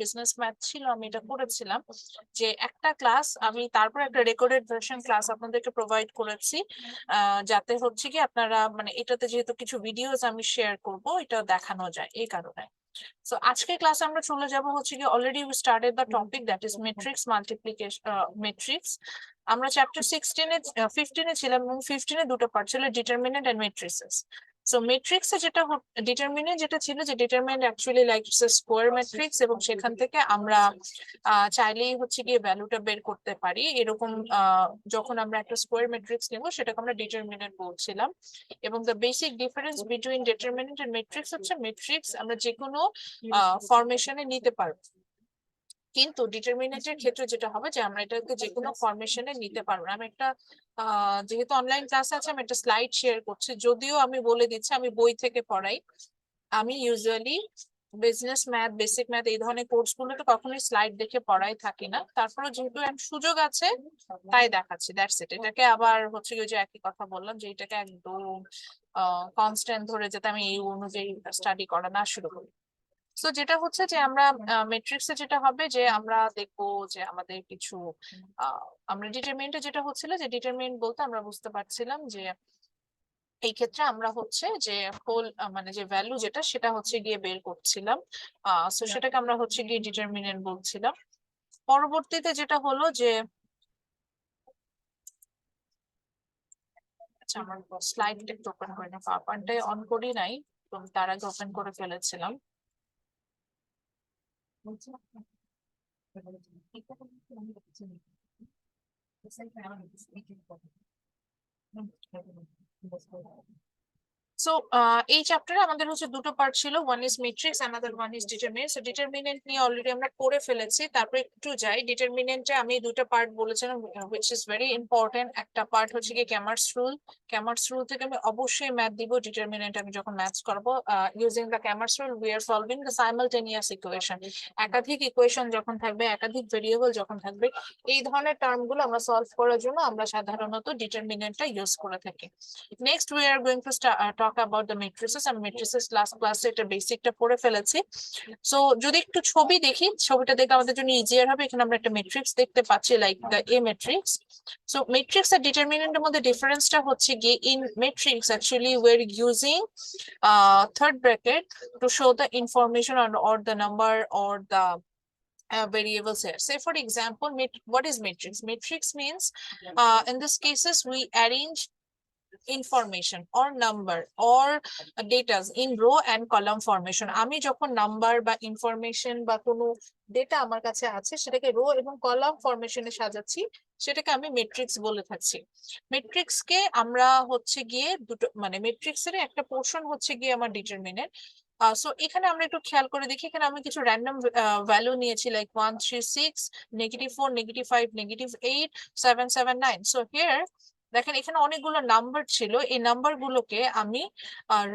Business math ছিল, আমি এটা করেছিলাম যে একটা ক্লাস আমি তারপর একটা রেকর্ডেড ভার্সন ক্লাস আপনাদেরকে প্রোভাইড করেছি, যাতে হচ্ছে কি আপনারা মানে এটাতে যেহেতু কিছু ভিডিওস আমি শেয়ার করব এটা দেখানো যায় এই কারণে। সো আজকে ক্লাসে আমরা চলে যাব হচ্ছে কি already we started the topic that is matrix multiplication matrix. আমরা চ্যাপ্টার 16 এ 15 এ ছিলাম এবং 15 এ দুটো পার্ট ছিল, determinant and matrices. So matrix এ যেটা ডিটারমিনেন্ট যেটা ছিল যে determinant actually like square matrix, এবং সেখান থেকে আমরা চাইলেই হচ্ছে গিয়ে ভ্যালুটা বের করতে পারি এরকম। যখন আমরা একটা স্কোয়ার ম্যাট্রিক্স নেব সেটাকে আমরা ডিটারমিনেন্ট বলছিলাম। এবং the basic difference between determinant and matrix হচ্ছে ম্যাট্রিক্স আমরা যে কোনো ফরমেশনে নিতে পারবো, কিন্তু ডিটারমিনেন্টের ক্ষেত্রে যেটা হবে যে আমরা এটাকে যে কোনো ফরমেশনে নিতে পারবো না। আমি একটা যেহেতু অনলাইন ক্লাস আছে আমি একটা স্লাইড শেয়ার করছি, যদিও আমি বলে দিচ্ছি আমি বই থেকে পড়াই। আমি usually business math, basic math এই ধরনের কোর্স গুলোতে কখনোই স্লাইড দেখে পড়াই থাকি না, তারপরে যেহেতু সুযোগ আছে তাই দেখাচ্ছি, দ্যাটস ইট। এটাকে আবার হচ্ছে ওই যে একই কথা বললাম যে এটাকে একদম কনস্ট্যান্ট ধরে যাতে আমি এই অনুযায়ী স্টাডি করা না শুরু করি। তো যেটা হচ্ছে যে আমরা ম্যাট্রিক্সে যেটা হবে যে আমরা দেখবো যে আমাদের কিছু আমরা ডিটারমিনেন্টে যেটা হচ্ছিল যে ডিটারমিনেন্ট বলতে আমরা বুঝতে পারছিলাম যে এই ক্ষেত্রে আমরা হচ্ছে যে হোল মানে যে ভ্যালু যেটা সেটা হচ্ছে গিয়ে বের করছিলাম। সো সেটাকে আমরা হচ্ছে গিয়ে ডিটারমিনেন্ট বলছিলাম। পরবর্তীতে যেটা হলো যে আচ্ছা আমার স্লাইডটা একটু ওপেন করে না, পাওয়ার পয়েন্টটাই অন করি নাই, তো তার আগে ওপেন করে ফেলেছিলাম। সো এই চ্যাপ্টারে আমাদের হচ্ছে দুটো পার্ট ছিল, one is matrix another one is determinant. So determinant নিয়ে অলরেডি আমরা করে ফেলেছি, তারপরে একটু যাই ডিটারমিনেন্টে। আমি দুটো পার্ট বলেছিলাম হুইচ ইজ ভেরি ইম্পর্টেন্ট। একটা পার্ট হচ্ছে কি ক্যামার্স রুল। ক্যামার্স রুল থেকে আমি অবশ্যই ম্যাথ দিব ডিটারমিনেন্ট আমি যখন ম্যাথস করবো। Using the Cramer's rule we are solving the simultaneous equation. একাধিক ইকুয়েশন যখন থাকবে, একাধিক ভেরিয়েবল যখন থাকবে, এই ধরনের টার্ম গুলো আমরা সলভ করার জন্য আমরা সাধারণত ডিটারমিনেন্টটা ইউজ করে থাকি। Next we are going to talk about the matrices. আমি মেট্রিসেস লাস্ট ক্লাসে এটা বেসিকটা পড়ে ফেলেছি। সো যদি একটু ছবি দেখি, ছবিটা দেখে আমাদের জন্য ইজিয়ার হবে। এখানে আমরা একটা মেট্রিক্স দেখতে পাচ্ছি like the A matrix. So matrix আর ডিটারমিনেন্টের মধ্যে ডিফারেন্সটা হচ্ছে গিয়ে in matrix actually we are using third bracket to show the information or the number or the variables here. Say for example, what is matrix? Matrix means in this cases we arrange information or number or data in row and column formation. আমি যখন number বা information বা কোনো data আমার কাছে আছে সেটাকে rho এবং কলাম ফরমেশনে সাজাচ্ছি, সেটাকে আমি মেট্রিক্স বলে থাকছি। মেট্রিক্স কে আমরা হচ্ছে গিয়ে দুটো মানে মেট্রিক্স এর একটা পোর্শন হচ্ছে গিয়ে আমার ডিটারমিনেন্ট। সো এখানে আমরা একটু খেয়াল করে দেখি, এখানে আমি কিছু র্যান্ডম ভ্যালু নিয়েছি লাইক 1 3 6 -4 -5 -8 7 7 9। সো হিয়ার দেখেন এখানে অনেকগুলো নাম্বার ছিল, এই নাম্বার গুলোকে আমি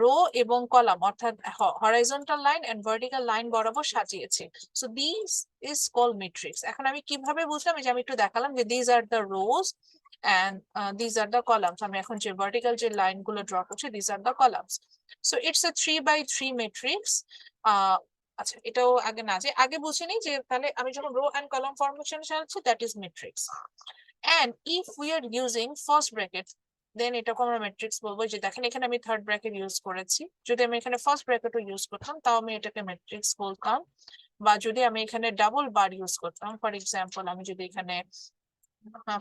রো এবং কলাম অর্থাৎ horizontal line and vertical line বরাবর সাজিয়েছি। So this is called matrix. এখন আমি কিভাবে বুঝলাম যে আমি একটু দেখালাম যে these are the rows and these are the columns. আমি এখন যে ভার্টিক্যাল যে লাইন গুলো ড্র করছি these are the columns. So it's a 3 by 3 matrix. আচ্ছা এটাও আগে না যে আগে বুঝিনি যে তাহলে আমি যখন রো এন্ড কলাম ফরমেশন সাজাচ্ছি that is matrix. And if we are using first bracket then এটাকে আমরা ম্যাট্রিক্স বলবো। যে দেখেন এখানে আমি থার্ড ব্র্যাকেট ইউজ করেছি, যদি আমি এখানে ফার্স্ট ব্র্যাকেটও ইউজ করতাম তাও আমি এটাকে ম্যাট্রিক্স বলতাম। বা যদি আমি এখানে ডাবল বার ইউজ করতাম, ফর এক্সাম্পল আমি যদি এখানে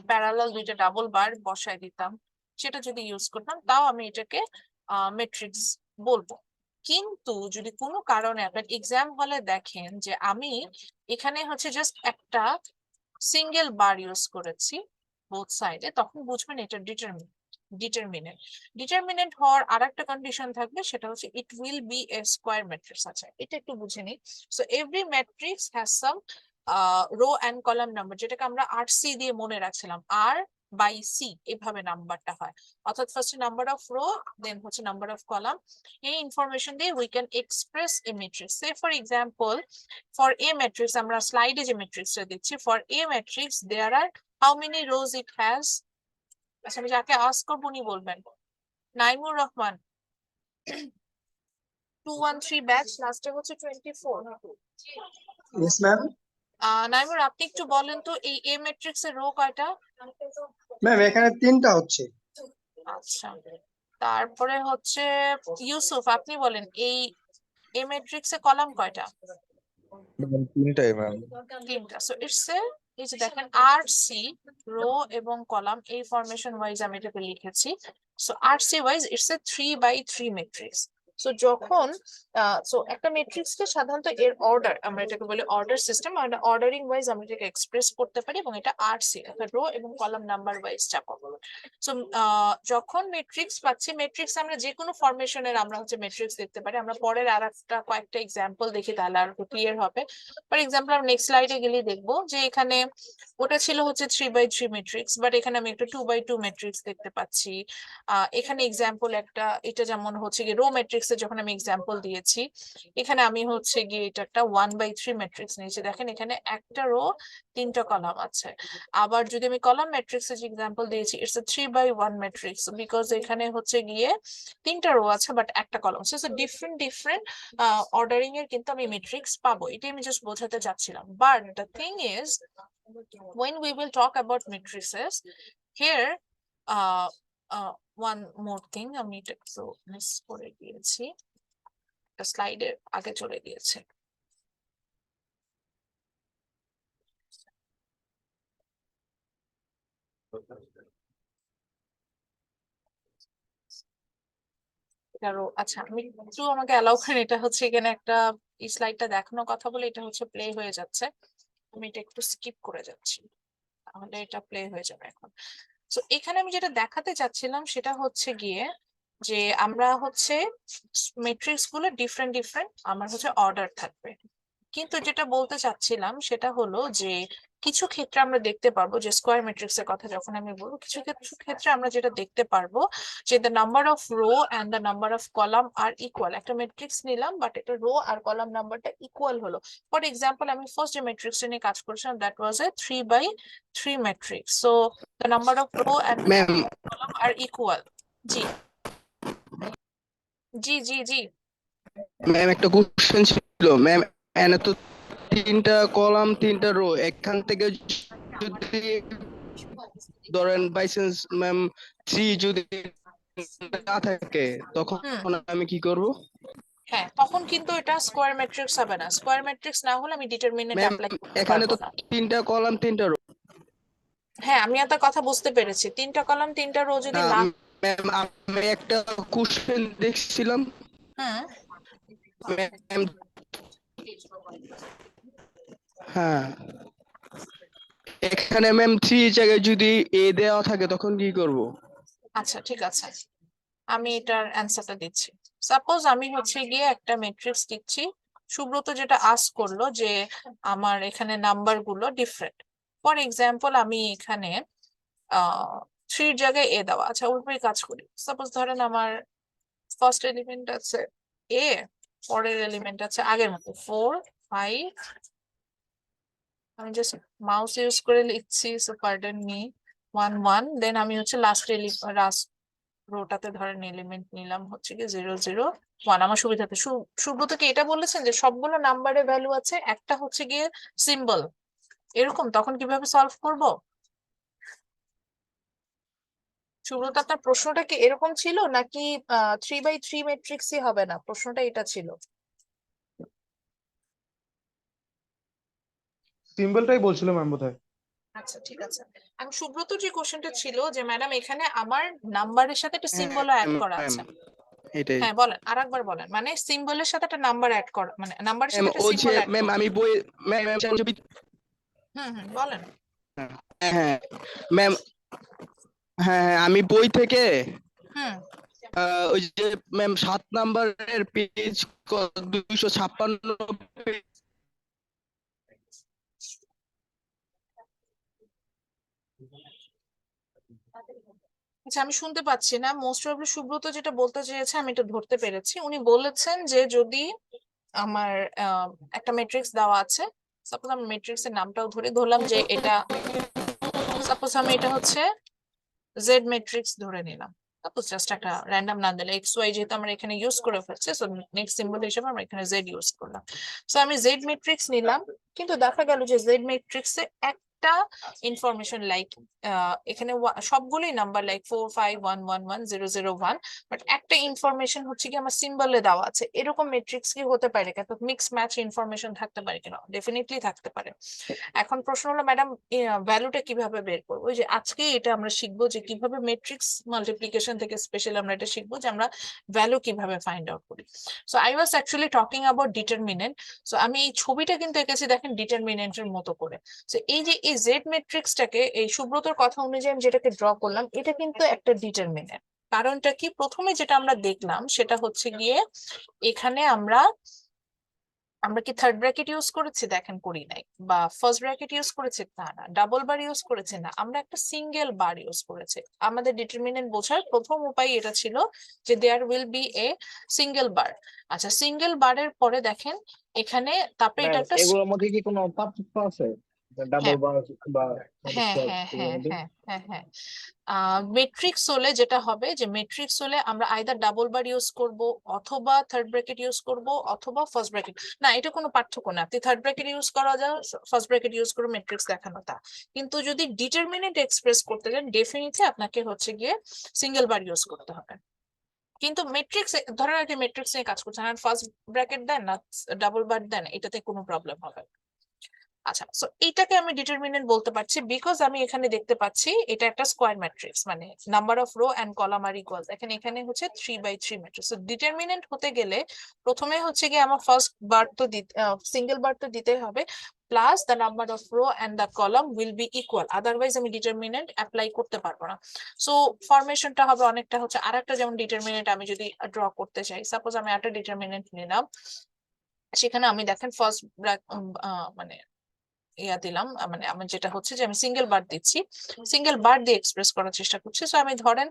প্যারালাল দুইটা ডাবল বার বসাই দিতাম সেটা যদি ইউজ করতাম তাও আমি এটাকে ম্যাট্রিক্স বলবো। কিন্তু যদি কোনো কারণে আপনার এক্সাম হলে দেখেন যে আমি এখানে হচ্ছে জাস্ট একটা সিঙ্গেল বার ইউজ করেছি বোথ সাইডে, তখন বুঝবেন এটা ডিটারমিনেন্ট। ডিটারমিনেন্ট হওয়ার আরেকটা কন্ডিশন থাকবে, সেটা হচ্ছে it will be a square matrix. আছে এটা একটু বুঝে নিই। So every matrix has some row and column number, যেটাকে আমরা RC দিয়ে মনে রাখছিলাম, R/C এভাবে নাম্বারটা হয়। অর্থাৎ first number of row then হচ্ছে নাম্বার অফ কলাম। এই ইনফরমেশন দিয়ে we can express a matrix. Say for example for a matrix আমরা স্লাইডে যে ম্যাট্রিক্সটা দিচ্ছি, for a matrix there are how many rows it has. আচ্ছা আমি যাকে আস্ক করবো উনি বলবেন। নাইমুর রহমান 213 ব্যাচ, লাস্টে হচ্ছে 24। Yes ma'am. নাইমুর, আপনি একটু বলেন তো এই এ ম্যাট্রিক্স এর রো কয়টা? ম্যাম এখানে 3টা হচ্ছে। আচ্ছা, তারপরে হচ্ছে ইউসুফ, আপনি বলেন এই এ ম্যাট্রিক্স এ কলাম কয়টা? ম্যাম 3টাই ম্যাম। 3টা। সো ইটস এ, এই যে দেখেন আর সি, রো এবং কলাম এই ফরমেশন ওয়াইজ আমি এটাকে লিখেছি। So R C wise it's a 3x3 matrix. So যখন সো একটা ম্যাট্রিক্স কে সাধারণত এর অর্ডার, আমরা এটাকে বলি অর্ডার সিস্টেম, আর অর্ডারিং ওয়াইজ আমরা এটাকে এক্সপ্রেস করতে পারি, এবং এটা আর সি অর্থাৎ রো এবং কলাম নাম্বার ওয়াইজ চাপা। সো যখন ম্যাট্রিক্স পাচ্ছি, ম্যাট্রিক্স আমরা যে কোনো ফরমেশনের আমরা হচ্ছে ম্যাট্রিক্স দেখতে পারি। আমরা পরের আর একটা কয়েকটা এক্সাম্পল দেখি, তাহলে আর ক্লিয়ার হবে। ফর এক্সাম্পল আমরা নেক্সট স্লাইডে গেলে দেখবো যে এখানে ওটা ছিল হচ্ছে 3x3 ম্যাট্রিক্স, বাট এখানে আমি একটা 2x2 ম্যাট্রিক্স দেখতে পাচ্ছি। এখানে এক্সাম্পল একটা, এটা যেমন হচ্ছে গিয়ে রো ম্যাট্রিক্সের যখন আমি এক্সাম্পল দিয়েছি, এখানে আমি হচ্ছে গিয়ে এটা একটা 1/3 ম্যাট্রিক্স নিয়েছি। দেখেন এখানে একটা রো 3টা কলাম আছে। আবার যদি আমি কলাম ম্যাট্রিক্সের যে এক্সাম্পল দিয়েছি, it's a 3x1 matrix, because এখানে হচ্ছে গিয়ে 3টা রো আছে বাট একটা column. So different different ordering এর কিন্তু আমি ম্যাট্রিক্স পাবো, এটাই আমি জাস্ট বোঝাতে চাচ্ছিলাম। But the thing is, when we will talk about matrices here, uh, one more thing, আমি এটা একটু মিস করে দিয়েছি, স্লাইডে আগে চলে গিয়েছে। আচ্ছা, আমি একটু, আমাকে অ্যালাউ করেন, এটা হচ্ছে এখানে একটা এই স্লাইডটা দেখানোর কথা বলে এটা হচ্ছে প্লে হয়ে যাচ্ছে, আমি এটা একটু স্কিপ করে যাচ্ছি, তাহলে এটা প্লে হয়ে যাবে এখন। তো এখানে আমি যেটা দেখাতে চাচ্ছিলাম সেটা হচ্ছে গিয়ে যে আমরা হচ্ছে ম্যাট্রিক্স গুলো ডিফারেন্ট ডিফারেন্ট আমার হচ্ছে অর্ডার থাকবে, কিন্তু যেটা বলতে চাচ্ছিলাম সেটা হলো যে কিছু ক্ষেত্রে আমরা দেখতে পারবো যে স্কোয়ার ম্যাট্রিক্স এর কথা যখন আমি বলবো, কিছু ক্ষেত্রে আমরা যেটা দেখতে পারবো যে the number of row and the number of column are equal. একটা ম্যাট্রিক্স নিলাম বাট এটা রো আর কলাম নাম্বারটা ইকুয়াল হলো। ফর এক্সাম্পল আমি ফার্স্ট যে ম্যাট্রিক্সটা নিয়ে কাজ করছিলাম, that was a 3x3 matrix. So the number of row and ma'am column are equal. জি জি জি জি। ম্যাম একটা কোশ্চেন ছিল ম্যাম, এনে তো 3টা কলাম 3টা রো, এখান থেকে যদি ধরেন বাই চান্স ম্যাম 3 যদি না থাকে তখন আমি কি করব? হ্যাঁ, তখন কিন্তু এটা স্কোয়ার ম্যাট্রিক্স হবে না। স্কোয়ার ম্যাট্রিক্স না হলে আমি ডিটারমিনেন্ট ম্যাম অ্যাপ্লাই করতে এখানে পারবো তো না। 3টা কলাম 3টা রো। হ্যাঁ, আমি আপনার কথা বুঝতে পেরেছি, 3টা কলাম 3টা রো যদি না না। ম্যাম, আমি একটা কোশ্চেন দেখছিলাম হুম। ম্যাম। হ্যাঁ, এখানে ম্যাম 3 জায়গায় যদি এ দেওয়া থাকে তখন কি করব? আচ্ছা ঠিক আছে, আমি এটার অ্যান্সারটা দিচ্ছি। সাপোজ আমি হচ্ছে গিয়ে একটা ম্যাট্রিক্স দিচ্ছি, সুব্রত যেটা আস্ক করলো যে আমার এখানে নাম্বার গুলো ডিফারেন্ট। ফর এক্সাম্পল আমি এখানে 3 জায়গায় এ দেওয়া, আচ্ছা ওইভাবে কাজ করি। সাপোজ ধরেন আমার ফার্স্ট এলিমেন্ট আছে এ, পরের এলিমেন্ট আছে আগের মতো 4 5, আমি জাস্ট মাউস ইউজ করে লিখছি, সো পার্ডন মি, 1 1, দেন আমি হচ্ছে লাস্ট রোটাতে ধরেন এলিমেন্ট নিলাম হচ্ছে কি 0 0 1 আমার সুবিধাতে। সুব্রত কি এটা বলেছেন যে সবগুলো নাম্বারের ভ্যালু আছে, একটা হচ্ছে গিয়ে সিম্বল, এরকম? তখন কিভাবে সলভ করব? সুব্রত, আপনার প্রশ্নটা কি এরকম ছিল নাকি 3x3 ম্যাট্রিক্সই হবে না? প্রশ্নটা এটা ছিল। সিম্বলটাই বলছিল ম্যাম বোধহয়। আচ্ছা ঠিক আছে, আমি সুব্রত যে কোশ্চেনটা ছিল যে ম্যাডাম এখানে আমার নাম্বারের সাথে একটা হ্যাঁ সিম্বলও অ্যাড করা ম্যাম, আছে। এটাই হ্যাঁ বলেন, আরেকবার বলেন, মানে সিম্বলের সাথে একটা নাম্বার অ্যাড করা, মানে নাম্বারের ম্যাম। সাথে একটা ওই যে সিম্বল অ্যাড ম্যাম করা। আমি বই ম্যাম বলেন। হ্যাঁ ম্যাম, হ্যাঁ হ্যাঁ আমি বই থেকে হুম। ওই যে ম্যাম 7 নাম্বারের পেজ 256 পেজ। আচ্ছা, আমি শুনতে পাচ্ছি না, মোস্ট প্রবাবলি সুব্রত যেটা বলতে চেয়েছে আমি এটা ধরতে পেরেছি। উনি বলেছেন যে যদি আমার একটা ম্যাট্রিক্স দেওয়া আছে, সাপোজ আমি ম্যাট্রিক্স এর নামটাও ধরলাম যে এটা, সাপোজ আমি এটা হচ্ছে জেড ম্যাট্রিক্স ধরে নিলাম। সাপোজ জাস্ট একটা র্যান্ডম নাম দিলে এক্স ওয়াই, যেহেতু আমরা এখানে ইউজ করে ফেলছি, সো নেক্সট সিম্বল হিসেবে আমরা এখানে জেড ইউজ করলাম। সো আমি জেড ম্যাট্রিক্স নিলাম, কিন্তু দেখা গেল যে জেড ম্যাট্রিক্সে একটা ইনফরমেশন লাইক এখানে সবগুলোই নাম্বার লাইক 451111001, বাট একটা ইনফরমেশন হচ্ছে কি আমার সিম্বলে দেওয়া আছে। এরকম ম্যাট্রিক্স কি হতে পারে? কিন্তু মিক্স ম্যাচ ইনফরমেশন থাকতে পারে কিনা? ডেফিনেটলি থাকতে পারে। এখন প্রশ্ন হলো ম্যাডাম ভ্যালুটা কিভাবে বের করবো? ওই যে আজকে এটা আমরা শিখবো যে কিভাবে ম্যাট্রিক্স মাল্টিপ্লিকেশন থেকে স্পেশালি আমরা এটা শিখবো যে আমরা ভ্যালু কিভাবে ফাইন্ড আউট করি। So I was actually talking about determinant. So আমি এই ছবিটা কিন্তু এঁকেছি দেখেন ডিটারমিনেন্টের মতো করে। সো এই যে এই জেড ম্যাট্রিক্সটাকে এই সুব্রতর কথা অনুযায়ী আমি যেটাকে ড্র করলাম, এটা কিন্তু একটা ডিটারমিনেন্ট। কারণটা কি? প্রথমে যেটা আমরা দেখলাম সেটা হচ্ছে গিয়ে এখানে আমরা কি থার্ড ব্র্যাকেট ইউজ করেছি? দেখেন করি নাই। বা ফার্স্ট ব্র্যাকেট ইউজ করেছি? তা না। ডাবল বার ইউজ করেছি? না, আমরা একটা সিঙ্গেল বার ইউজ করেছি। আমাদের ডিটারমিনেন্ট বোঝার প্রথম উপায় এটা ছিল যে there will be a single bar. আচ্ছা, সিঙ্গেল বারের পরে দেখেন এখানে, তারপরে এটা একটা এগুলোর মধ্যে কি কোনো পার্থক্য আছে? ডাবল হ্যাঁ বার বা হ্যাঁ স্কয়ার হ্যাঁ এগুলোর হ্যাঁ মধ্যে? হ্যাঁ হ্যাঁ হ্যাঁ মেট্রিক্স হলে যেটা হবে যে মেট্রিক্স হলে আমরা আইদার ডাবল বার ইউজ করব, অথবা থার্ড ব্র্যাকেট ইউজ করব, অথবা ফার্স্ট ব্র্যাকেট। না, এটা কোনো পার্থক্য না, আপনি থার্ড ব্র্যাকেট ইউজ করা যায়, ফার্স্ট ব্র্যাকেট ইউজ করে মেট্রিক্স দেখানো তা। কিন্তু যদি ডিটারমিনেন্ট এক্সপ্রেস করতে চান ডেফিনেটলি আপনাকে হচ্ছে গিয়ে সিঙ্গেল বার ইউজ করতে হবে। কিন্তু মেট্রিক্স ধরেন আর কি মেট্রিক্স নিয়ে কাজ করছেন আর ফার্স্ট ব্র্যাকেট দেন না ডাবল বার দেন, এটাতে কোনো প্রবলেম হবে না। আচ্ছা, সো এইটাকে আমি ডিটারমিনেন্ট বলতে পারছি বিকজ আমি এখানে দেখতে পাচ্ছি এটা একটা স্কোয়ার ম্যাট্রিক্স, মানে number of row and column are equal. এখানে এখানে হচ্ছে 3 বাই 3 ম্যাট্রিক্স। সো ডিটারমিনেন্ট হতে গেলে প্রথমে হচ্ছে কি আমার ফার্স্ট বার তো সিঙ্গেল বার তো দিতে হবে, plus the number of row and the column will be equal, otherwise আমি ডিটারমিনেন্ট অ্যাপ্লাই করতে পারবো না। সো ফরমেশনটা হবে অনেকটা হচ্ছে আরেকটা, যেমন ডিটারমিনেন্ট আমি যদি ড্র করতে চাই, সাপোজ আমি একটা ডিটারমিনেন্ট নিলাম, সেখানে আমি দেখেন ফার্স্ট মানে ইয়া দিলাম, মানে আমার যেটা হচ্ছে যে আমি সিঙ্গেল বার দিচ্ছি, সিঙ্গেল বার দিয়ে এক্সপ্রেস করার চেষ্টা করছি। সো আমি ধরেন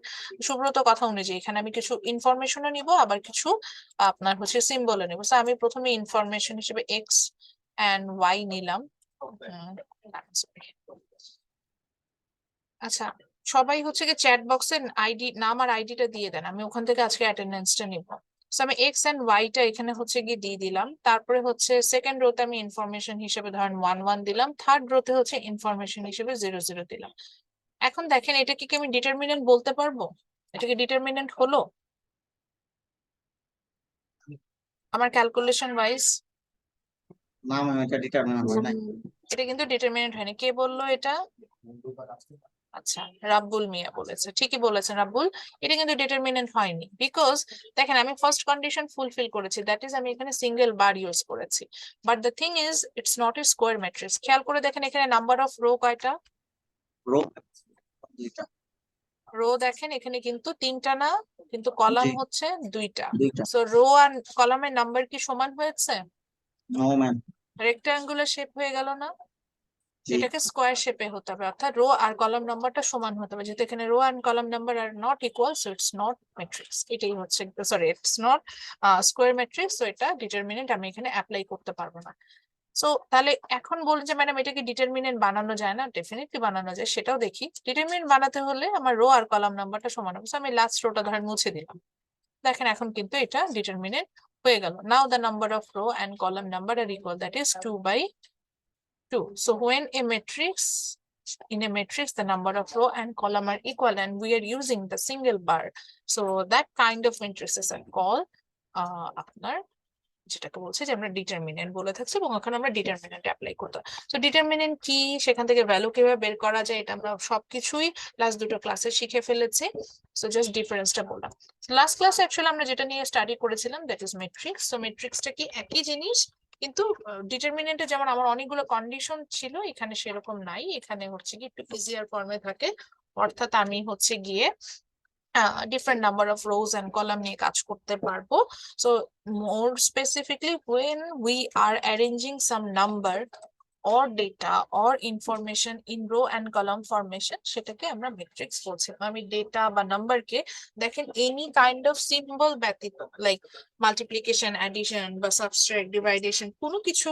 সুব্রত কথা অনুযায়ী এখানে আমি কিছু ইনফরমেশনও নিব, আবার কিছু আপনার হচ্ছে সিম্বলও নিব। সো আমি প্রথমে ইনফরমেশন হিসেবে এক্স এন্ড ওয়াই নিলাম। আচ্ছা, সবাই হচ্ছে কি চ্যাট বক্সে আইডি, নাম আর আইডিটা দিয়ে দেন, আমি ওখান থেকে আজকে অ্যাটেন্ডেন্সটা নিব। সো আমি এক্স এন্ড ওয়াইটা এখানে হচ্ছে গিয়ে দিয়ে দিলাম। তারপরে হচ্ছে সেকেন্ড রোতে আমি ইনফরমেশন হিসেবে ধরেন 1 1 দিলাম, থার্ড রোতে হচ্ছে ইনফরমেশন হিসেবে 0 0 দিলাম। এখন দেখেন এটা কি আমি ডিটারমিনেন্ট বলতে পারবো? এটা কি ডিটারমিনেন্ট হলো আমার ক্যালকুলেশন ওয়াইজ? না ম্যাম, এটা ডিটারমিনেন্ট হয় নাই। এটা কিন্তু ডিটারমিনেন্ট হয়নি। কে বললো এটা? আচ্ছা, রাব্বুল মিয়া বলেছে। ঠিকই বলেছেন রাব্বুল, এটা কিন্তু ডিটারমিনেন্ট হয়নি বিকজ দেখেন আমি ফার্স্ট কন্ডিশন ফুলফিল করেছি, দ্যাট ইজ আমি এখানে সিঙ্গেল বার ইউজ করেছি। But the thing is it's not a square matrix. খেয়াল করে দেখেন এখানে নাম্বার অফ রো কয়টা? রো দুইটা। রো দেখেন এখানে কিন্তু 3টা না, কিন্তু কলাম জি, হচ্ছে 2টা। দুইটা। সো রো আর কলামের নাম্বার কি সমান হয়েছে? No ma'am. রেক্টাঙ্গুলার শেপ হয়ে গেল না? জি। এটাকে স্কোয়ার শেপে হতে হবে, অর্থাৎ রো আর কলাম নাম্বারটা সমান হতে হবে। যেহেতু এখানে row and column number are not equal, so it's not matrix. এটাই হচ্ছে, sorry it's not square matrix. So এটা ডিটারমিনেন্ট আমি এখানে অ্যাপ্লাই করতে পারবো না। সো তাহলে এখন বলুন যে ম্যাডাম এটা কি ডিটারমিনেন্ট বানানো যায় না? ডেফিনেটলি বানানো যায়, সেটাও দেখি। ডিটারমিনেন্ট বানাতে হলে আমার রো আর কলাম নাম্বারটা সমান হবে। So আমি লাস্ট রোটা ধরেন মুছে দিলাম, দেখেন এখন কিন্তু এটা ডিটারমিনেন্ট হয়ে গেল। Now the number of row and column number are equal, that is 2 by 2. So when in a matrix, the number of row and column are equal and we are using the single bar. So that kind of matrices are called আপনার যেটাকে বলছে যে আমরা determinant বলে থাকছি, এবং ওখানে আমরা ডিটারমিনেন্ট অ্যাপ্লাই করতাম। তো ডিটারমিনেন্ট কি, সেখান থেকে ভ্যালু কিভাবে বের করা যায়, এটা আমরা সবকিছুই লাস্ট দুটো ক্লাসে শিখে ফেলেছি। সো জাস্ট ডিফারেন্সটা বললাম। লাস্ট ক্লাসে অ্যাকচুয়ালি আমরা যেটা নিয়ে স্টাডি করেছিলাম দ্যাট ইজ মেট্রিক্স। তো মেট্রিক্সটা কি একই জিনিস, কিন্তু ডিটারমিনেন্টে যেমন আমার অনেকগুলো কন্ডিশন ছিল, এখানে সেরকম নাই। এখানে হচ্ছে কি একটু ইজিয়ার ফর্মে থাকে, অর্থাৎ আমি হচ্ছে গিয়ে different number of rows and column নিয়ে কাজ করতে পারবো। So more specifically when we are arranging some number or data or information in row and column formation, সেটাকে আমরা ম্যাট্রিক্স বলছি। আমি ডেটা বা নাম্বারকে দেখেন এনি কাইন্ড অফ সিম্বল ব্যতীত, লাইক মাল্টিপ্লিকেশন, অ্যাডিশন বা সাবট্রাক্ট, ডিভাইডেশন, কোনো কিছু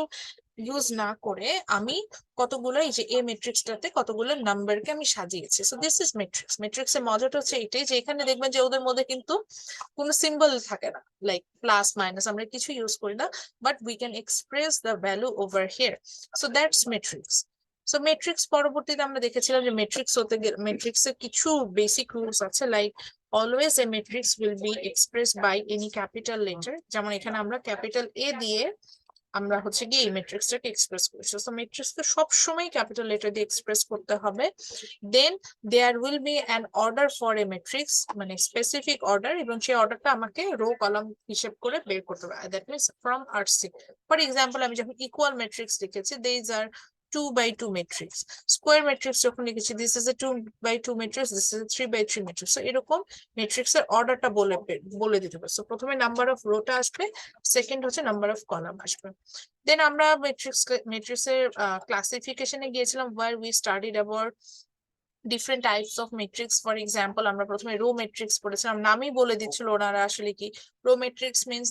ইউজ না করে আমি কতগুলো এই যে এ ম্যাট্রিক্সটাতে কতগুলো নাম্বারকে আমি সাজিয়েছি। So this is matrix. ম্যাট্রিক্সের মজাটা হচ্ছে এটাই যে এখানে দেখবেন যে ওদের মধ্যে কিন্তু কোনো সিম্বল থাকে না, লাইক প্লাস মাইনাস আমরা কিছু ইউজ করি না, but we can express the value over here. So that's matrix. So matrix পরবর্তীতে আমরা দেখেছিলাম যে ম্যাট্রিক্স হতে গেলে ম্যাট্রিক্সের কিছু বেসিক রুলস আছে, like always a matrix will be expressed by any capital letter. যেমন এখানে আমরা ক্যাপিটাল এ দিয়ে আমরা হচ্ছে কি এই ম্যাট্রিক্সটাকে এক্সপ্রেস করছি। সো ম্যাট্রিক্সকে সবসময় ক্যাপিটাল লেটার দিয়ে এক্সপ্রেস করতে হবে। Then there will be an order for a matrix, মানে স্পেসিফিক অর্ডার, এবং সেই অর্ডারটা আমাকে রো কলাম হিসেব করে বের করতে হবে। That means from R C. For example আমি যখন ইকুয়াল ম্যাট্রিক্স লিখেছি, this are 2 by 2 matrix. Square matrix যখন লিখেছি, this is a 2 by 2 matrix, this is a 3 by 3 matrix. So এরকম ম্যাট্রিক্স এর অর্ডারটা বলে দিতে হবে। সো প্রথমে নাম্বার অফ রোটা আসবে, সেকেন্ড হচ্ছে নাম্বার অফ কলাম আসবে। দেন আমরা ম্যাট্রিক্সের ক্লাসিফিকেশনে গিয়েছিলাম, where we studied about different types of matrix. For example, আমরা প্রথমে রো ম্যাট্রিক্স পড়েছিলাম, নামই বলে দিচ্ছিল ওনারা আসলে কি। Row matrix means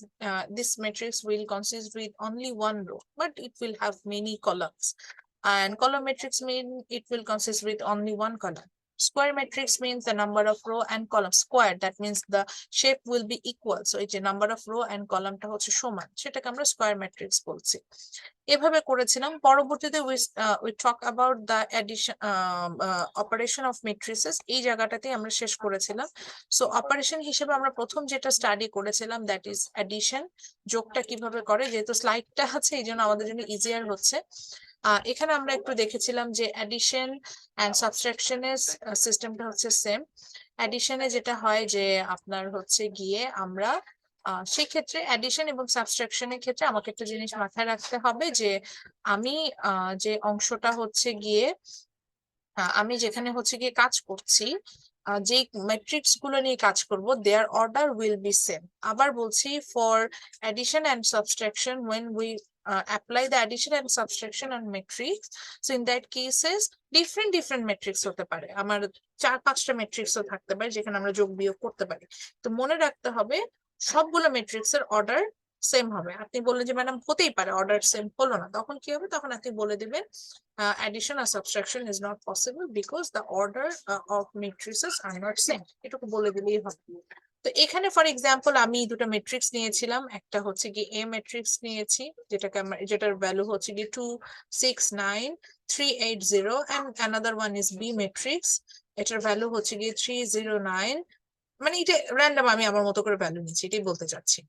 this matrix will consist with only one row, but it will have many columns. And column matrix mean it will consist with only one column. Square matrix means the number of row and column. Square, that means the shape will be equal. So এই যে number of row and column টা হচ্ছে সমান, সেটাকে আমরা square matrix বলছি। এভাবে করেছিলাম। পরবর্তীতে we talk about the addition operation of matrices, এই জায়গাটাতে আমরা শেষ করেছিলাম। সো অপারেশন হিসেবে আমরা প্রথম যেটা স্টাডি করেছিলাম, দ্যাট ইজ অ্যাডিশন। যোগটা কিভাবে করে, যেহেতু স্লাইডটা আছে এই জন্য আমাদের জন্য ইজিয়ার হচ্ছে। এখানে আমরা একটু দেখেছিলাম যে অ্যাডিশন অ্যান্ড সাবট্রাকশনের সিস্টেমটা হচ্ছে সেম। অ্যাডিশনে যেটা হয় যে আপনার হচ্ছে গিয়ে আমরা সেই ক্ষেত্রে অ্যাডিশন এবং সাবট্রাকশনের ক্ষেত্রে আমাকে একটা জিনিস মাথায় রাখতে হবে যে আমি যে অংশটা হচ্ছে গিয়ে আমি যেখানে হচ্ছে গিয়ে কাজ করছি, যে ম্যাট্রিক্স গুলো নিয়ে কাজ করব, দেয়ার অর্ডার উইল বি সেম। আবার বলছি, for addition and subtraction when we apply the addition and subtraction on matrix, so in that cases different matrix হতে পারে, আমার 4-5টা ম্যাট্রিক্সও থাকতে পারে যেখানে আমরা যোগ বিয়োগ করতে পারি। তো মনে রাখতে হবে সবগুলো ম্যাট্রিক্স এর অর্ডার সেম হবে। আপনি বললেন যে ম্যাডাম হতেই পারে অর্ডার সেম হলো না, তখন কি হবে, তখন আপনি বলে দিবেন addition or subtraction is not possible because the order of matrices are not same. এটুকু বলে দিলেই হবে। তো এখানে ফর এক্সাম্পল আমি দুটো ম্যাট্রিক্স নিয়েছিলাম, একটা হচ্ছে কি এ ম্যাট্রিক্স নিয়েছি, যেটার ভ্যালু হচ্ছে কি 2 6 9 3 8 0, and another one is B matrix, এটার ভ্যালু হচ্ছে কি 3 0 9। মানে এটা র্যান্ডম, আমি আমার মতো করে ভ্যালু নিচ্ছি, এটাই বলতে চাচ্ছি।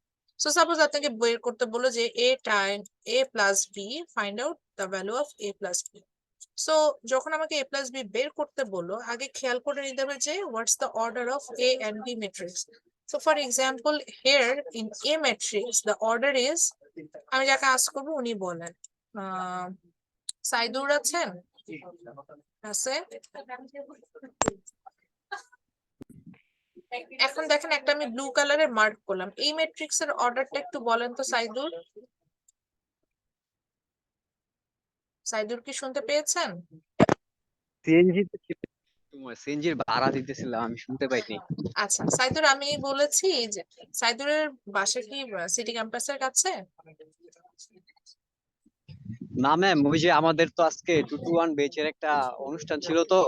সো সাপোজ আপনাকে বের করতে বলো যে a time a plus b, find out the value of a plus b। So যখন আমাকে a প্লাস b বের করতে বললো, আগে খেয়াল করে নিতে হবে যে what's the order of a and b matrix. So for example, here in a matrix the order is, আমি যাকে আস্ক করবো উনি বলেন, সাইদুর আছেন? আছে। এখন দেখেন একটা আমি ব্লু কালারের মার্ক করলাম, এই ম্যাট্রিক্স এর অর্ডারটা একটু বলেন তো সাইদুর। সাইদুর কি শুনতে পেয়েছেন? সিএনজির ভাড়া দিতেছিলাম, আমি শুনতে পাইনি। আচ্ছা সাইদুর, আমি বলেছি যে সাইদুরের বাসা কি সিটি ক্যাম্পাসের কাছে? না ম্যাম, ওই যে আমাদের তো আজকে 221 ব্যাচের একটা অনুষ্ঠান ছিল, তো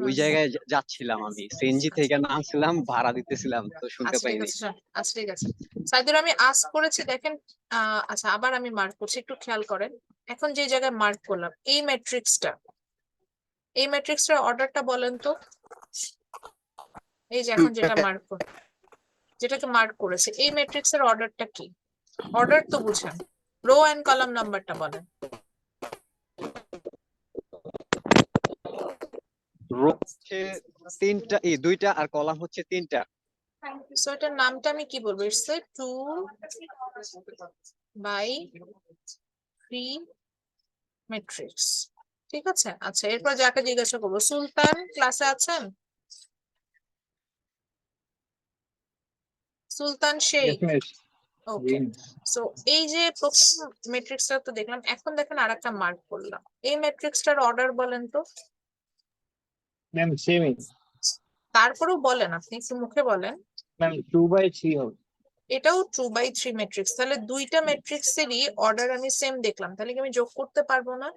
ওই জায়গায় যাচ্ছিলাম, আমি সিএনজি থেকে নামছিলাম, ভাড়া দিতেছিলাম, তো শুনতে আচ্ছা ঠিক পাইনি। আছে, আচ্ছা ঠিক আছে। সাইদুর আমি আস্ক করেছি, দেখেন আচ্ছা আবার আমি মার্ক করছি, একটু খেয়াল করেন। এখন যে জায়গায় মার্ক করলাম এই ম্যাট্রিক্সটার অর্ডারটা বলেন তো। এই যে এখন যেটাকে মার্ক করেছে এই ম্যাট্রিক্স এর অর্ডারটা কি? অর্ডার তো বুঝেন, রো এন্ড কলাম নাম্বারটা বলেন। রো হচ্ছে দুইটা, আর কলাম হচ্ছে 3টা। সো এটার নামটা আমি কি বলবো? It's a 2 by 3 matrix. ঠিক আছে। আচ্ছা এরপর যাকে জিজ্ঞাসা করবো, সুলতান ক্লাসে আছেন? সুলতান শেখ। ওকে। সো এই যে প্রথম ম্যাট্রিক্সটা তো দেখলাম, এখন দেখেন আরেকটা মার্ক করলাম, এই ম্যাট্রিক্সটার অর্ডার বলেন তো। ম্যাম সেমই। তারপরেও বলেন, আপনি একটু মুখে বলেন। ম্যাম 2 by 3 হবে। এটাও 2/3 ম্যাট্রিক্স, তাহলে দুইটা ম্যাট্রিক্সেরই অর্ডার আমি সেম দেখলাম, তাহলে কি আমি যোগ করতে পারবো না?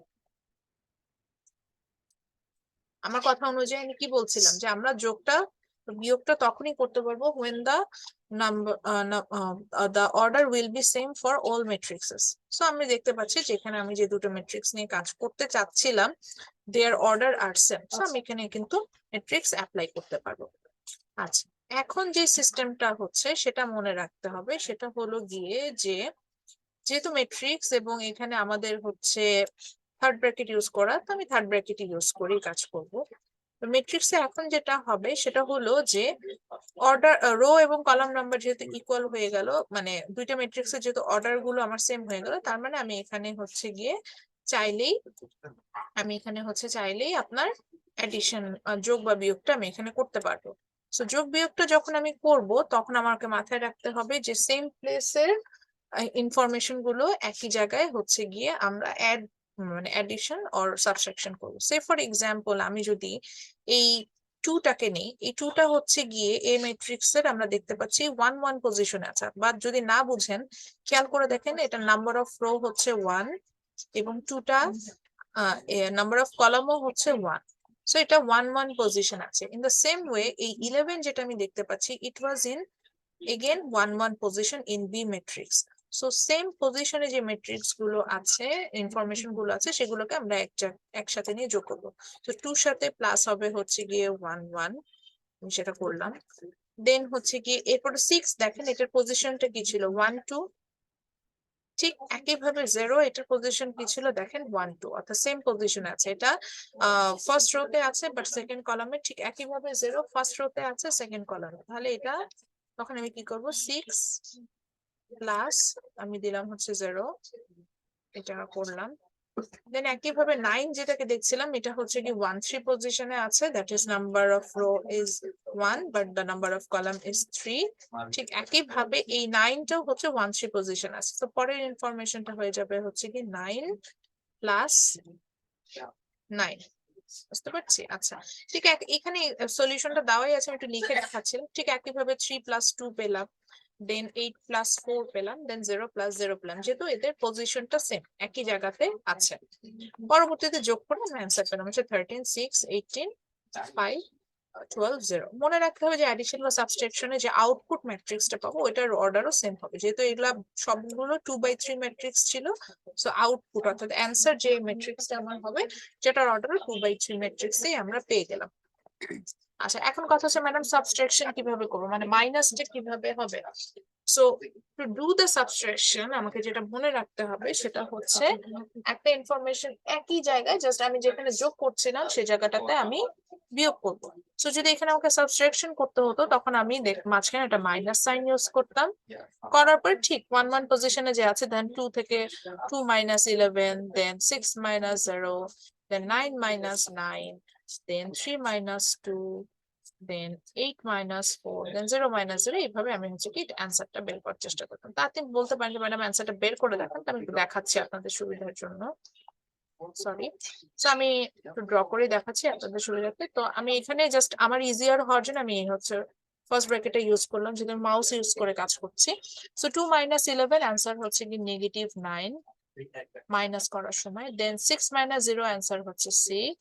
আমার কথা অনুযায়ী আমি কি বলছিলাম যে আমরা বিয়োগটা তখনই করতে পারবো when the number the order will be same for all matrices. So আমি দেখতে পাচ্ছি যে এখানে আমি যে দুটো ম্যাট্রিক্স নিয়ে কাজ করতে চাচ্ছিলাম their order are same, so আমি এখানে কিন্তু ম্যাট্রিক্স অ্যাপ্লাই করতে পারবো। আচ্ছা, এখন যে সিস্টেমটা হচ্ছে সেটা মনে রাখতে হবে, সেটা হলো গিয়ে যে যেহেতু ম্যাট্রিক্স এবং এখানে আমাদের হচ্ছে থার্ড ব্র্যাকেট ইউজ করা, তো আমি থার্ড ব্র্যাকেট ইউজ করেই কাজ করব। ম্যাট্রিক্সে এখন যেটা হবে সেটা হলো যে অর্ডার রো এবং কলাম নাম্বার যেহেতু ইকুয়াল হয়ে গেল, মানে দুইটা ম্যাট্রিক্সের যেহেতু অর্ডার গুলো আমার সেম হয়ে গেল, তার মানে আমি এখানে হচ্ছে গিয়ে চাইলেই আপনার অ্যাডিশন যোগ বা বিয়োগটা আমি এখানে করতে পারবো। সো যোগ বিয়োগটা যখন আমি করব তখন আমাকে মাথায় রাখতে হবে যে সেম প্লেসের ইনফরমেশন গুলো একই জায়গায় হচ্ছে গিয়ে আমরা অ্যাডিশন অর সাবট্রাকশন করবো। সে ফর এক্সাম্পল আমি যদি এই 2টাকে নেই, এই 2টা হচ্ছে গিয়ে এ ম্যাট্রিক্স এর আমরা দেখতে পাচ্ছি 1 1 পজিশনে আছে, বা যদি না বুঝেন খেয়াল করে দেখেন এটা নাম্বার অফ রো হচ্ছে 1 এবং 2টা নাম্বার অফ কলামও হচ্ছে 1, সো এটা 1 1 পজিশন আছে। ইন দ্য সেম ওয়ে এই 11 যেটা আমি দেখতে পাচ্ছি it was in again 1 1 position in B matrix. So same পজিশনে যে ম্যাট্রিক্স গুলো আছে, ইনফরমেশন গুলো আছে, সেগুলোকে আমরা একসাথে নিয়ে যোগ করবো। তো 2 সাথে প্লাস হবে হচ্ছে গিয়ে 1 1, আমি সেটা করলাম। দেন হচ্ছে গিয়ে এরপর 6, দেখেন এটার পজিশনটা কি ছিল 1 2, ঠিক একইভাবে 0 এটার পজিশন কি ছিল দেখেন 1 2, অর্থাৎ সেম পজিশন আছে। এটা ফার্স্ট রোতে আছে বাট সেকেন্ড কলামে, ঠিক একইভাবে 0 ফার্স্ট রোতে আছে সেকেন্ড কলামে, তাহলে এটা তখন আমি কি করব 6 প্লাস আমি দিলাম হচ্ছে 0, এটা করলাম। দেন একইভাবে 9 যেটাকে দেখছিলাম এটা হচ্ছে কি 1 3 পজিশনে আছে, that is number of rho is 1 but the number of column is 3, ঠিক একইভাবে এই 9টাও হচ্ছে 1 3 পজিশন আছে। তো পরের ইনফরমেশনটা হয়ে যাবে হচ্ছে কি 9 প্লাস 9, বুঝতে পারছি? আচ্ছা, ঠিক এখানে সলিউশনটা দেওয়াই আছে, আমি একটু লিখে দেখাচ্ছিলাম। ঠিক একইভাবে 3 প্লাস 2 পেলাম, দেন 8 প্লাস 4 পেলাম, দেন 0 প্লাস 0 পেলাম, যেহেতু এদের পজিশনটা সেম একই জায়গাতে আছে। পরবর্তীতে যোগ করে আমি অ্যান্সার পেলাম হচ্ছে 13 6 18 5 12 0। মনে রাখতে হবে যে অ্যাডিশন বা সাবট্রাকশনে যে আউটপুট ম্যাট্রিক্সটা পাবো ওইটার অর্ডারও সেম হবে, যেহেতু এগুলা সবগুলো 2/3 ম্যাট্রিক্স ছিল। সো আউটপুট অর্থাৎ অ্যান্সার যে ম্যাট্রিক্সটা আমার হবে যেটার অর্ডারও 2/3 ম্যাট্রিক্সেই আমরা পেয়ে গেলাম। আচ্ছা, এখন কথা হচ্ছে ম্যাডাম সাবট্রাকশন কিভাবে করবো, মানে মাইনাসটা কিভাবে হবে? So to do the subtraction আমাকে যেটা মনে রাখতে হবে সেটা হচ্ছে একটা ইনফরমেশন একই জায়গায়, জাস্ট আমি যেখানে যোগ করছিলাম সেই জায়গাটাতে আমি বিয়োগ করব। সো যদি এখানে আমাকে সাবট্রাকশন করতে হতো তখন আমি মাঝখানে একটা মাইনাস সাইন ইউজ করতাম, করার পর ঠিক 1 1 পজিশনে যে আছে দেন 2 থেকে 2 minus 11, দেন 6 minus 0, দেন 9 minus 9, then 3 minus 2, then 8 minus 4, then 0 minus 0, এইভাবে আমি হচ্ছে কি অ্যান্সারটা বের করার চেষ্টা করতাম। তা আপনি বলতে পারেন যে ম্যাডাম অ্যান্সারটা বের করে দেখান, তো আমি একটু দেখাচ্ছি আপনাদের সুবিধার জন্য। সরি, তো আমি একটু ড্র করে দেখাচ্ছি আপনাদের সুবিধার্থে। তো আমি এখানে জাস্ট আমার ইজিয়ার হওয়ার জন্য আমি হচ্ছে ফার্স্ট ব্র্যাকেটে ইউজ করলাম, যেহেতু মাউস ইউজ করে কাজ করছি। সো 2 minus 11 অ্যান্সার হচ্ছে কি -9 মাইনাস করার সময়, দেন 6 minus 0 অ্যান্সার হচ্ছে 6,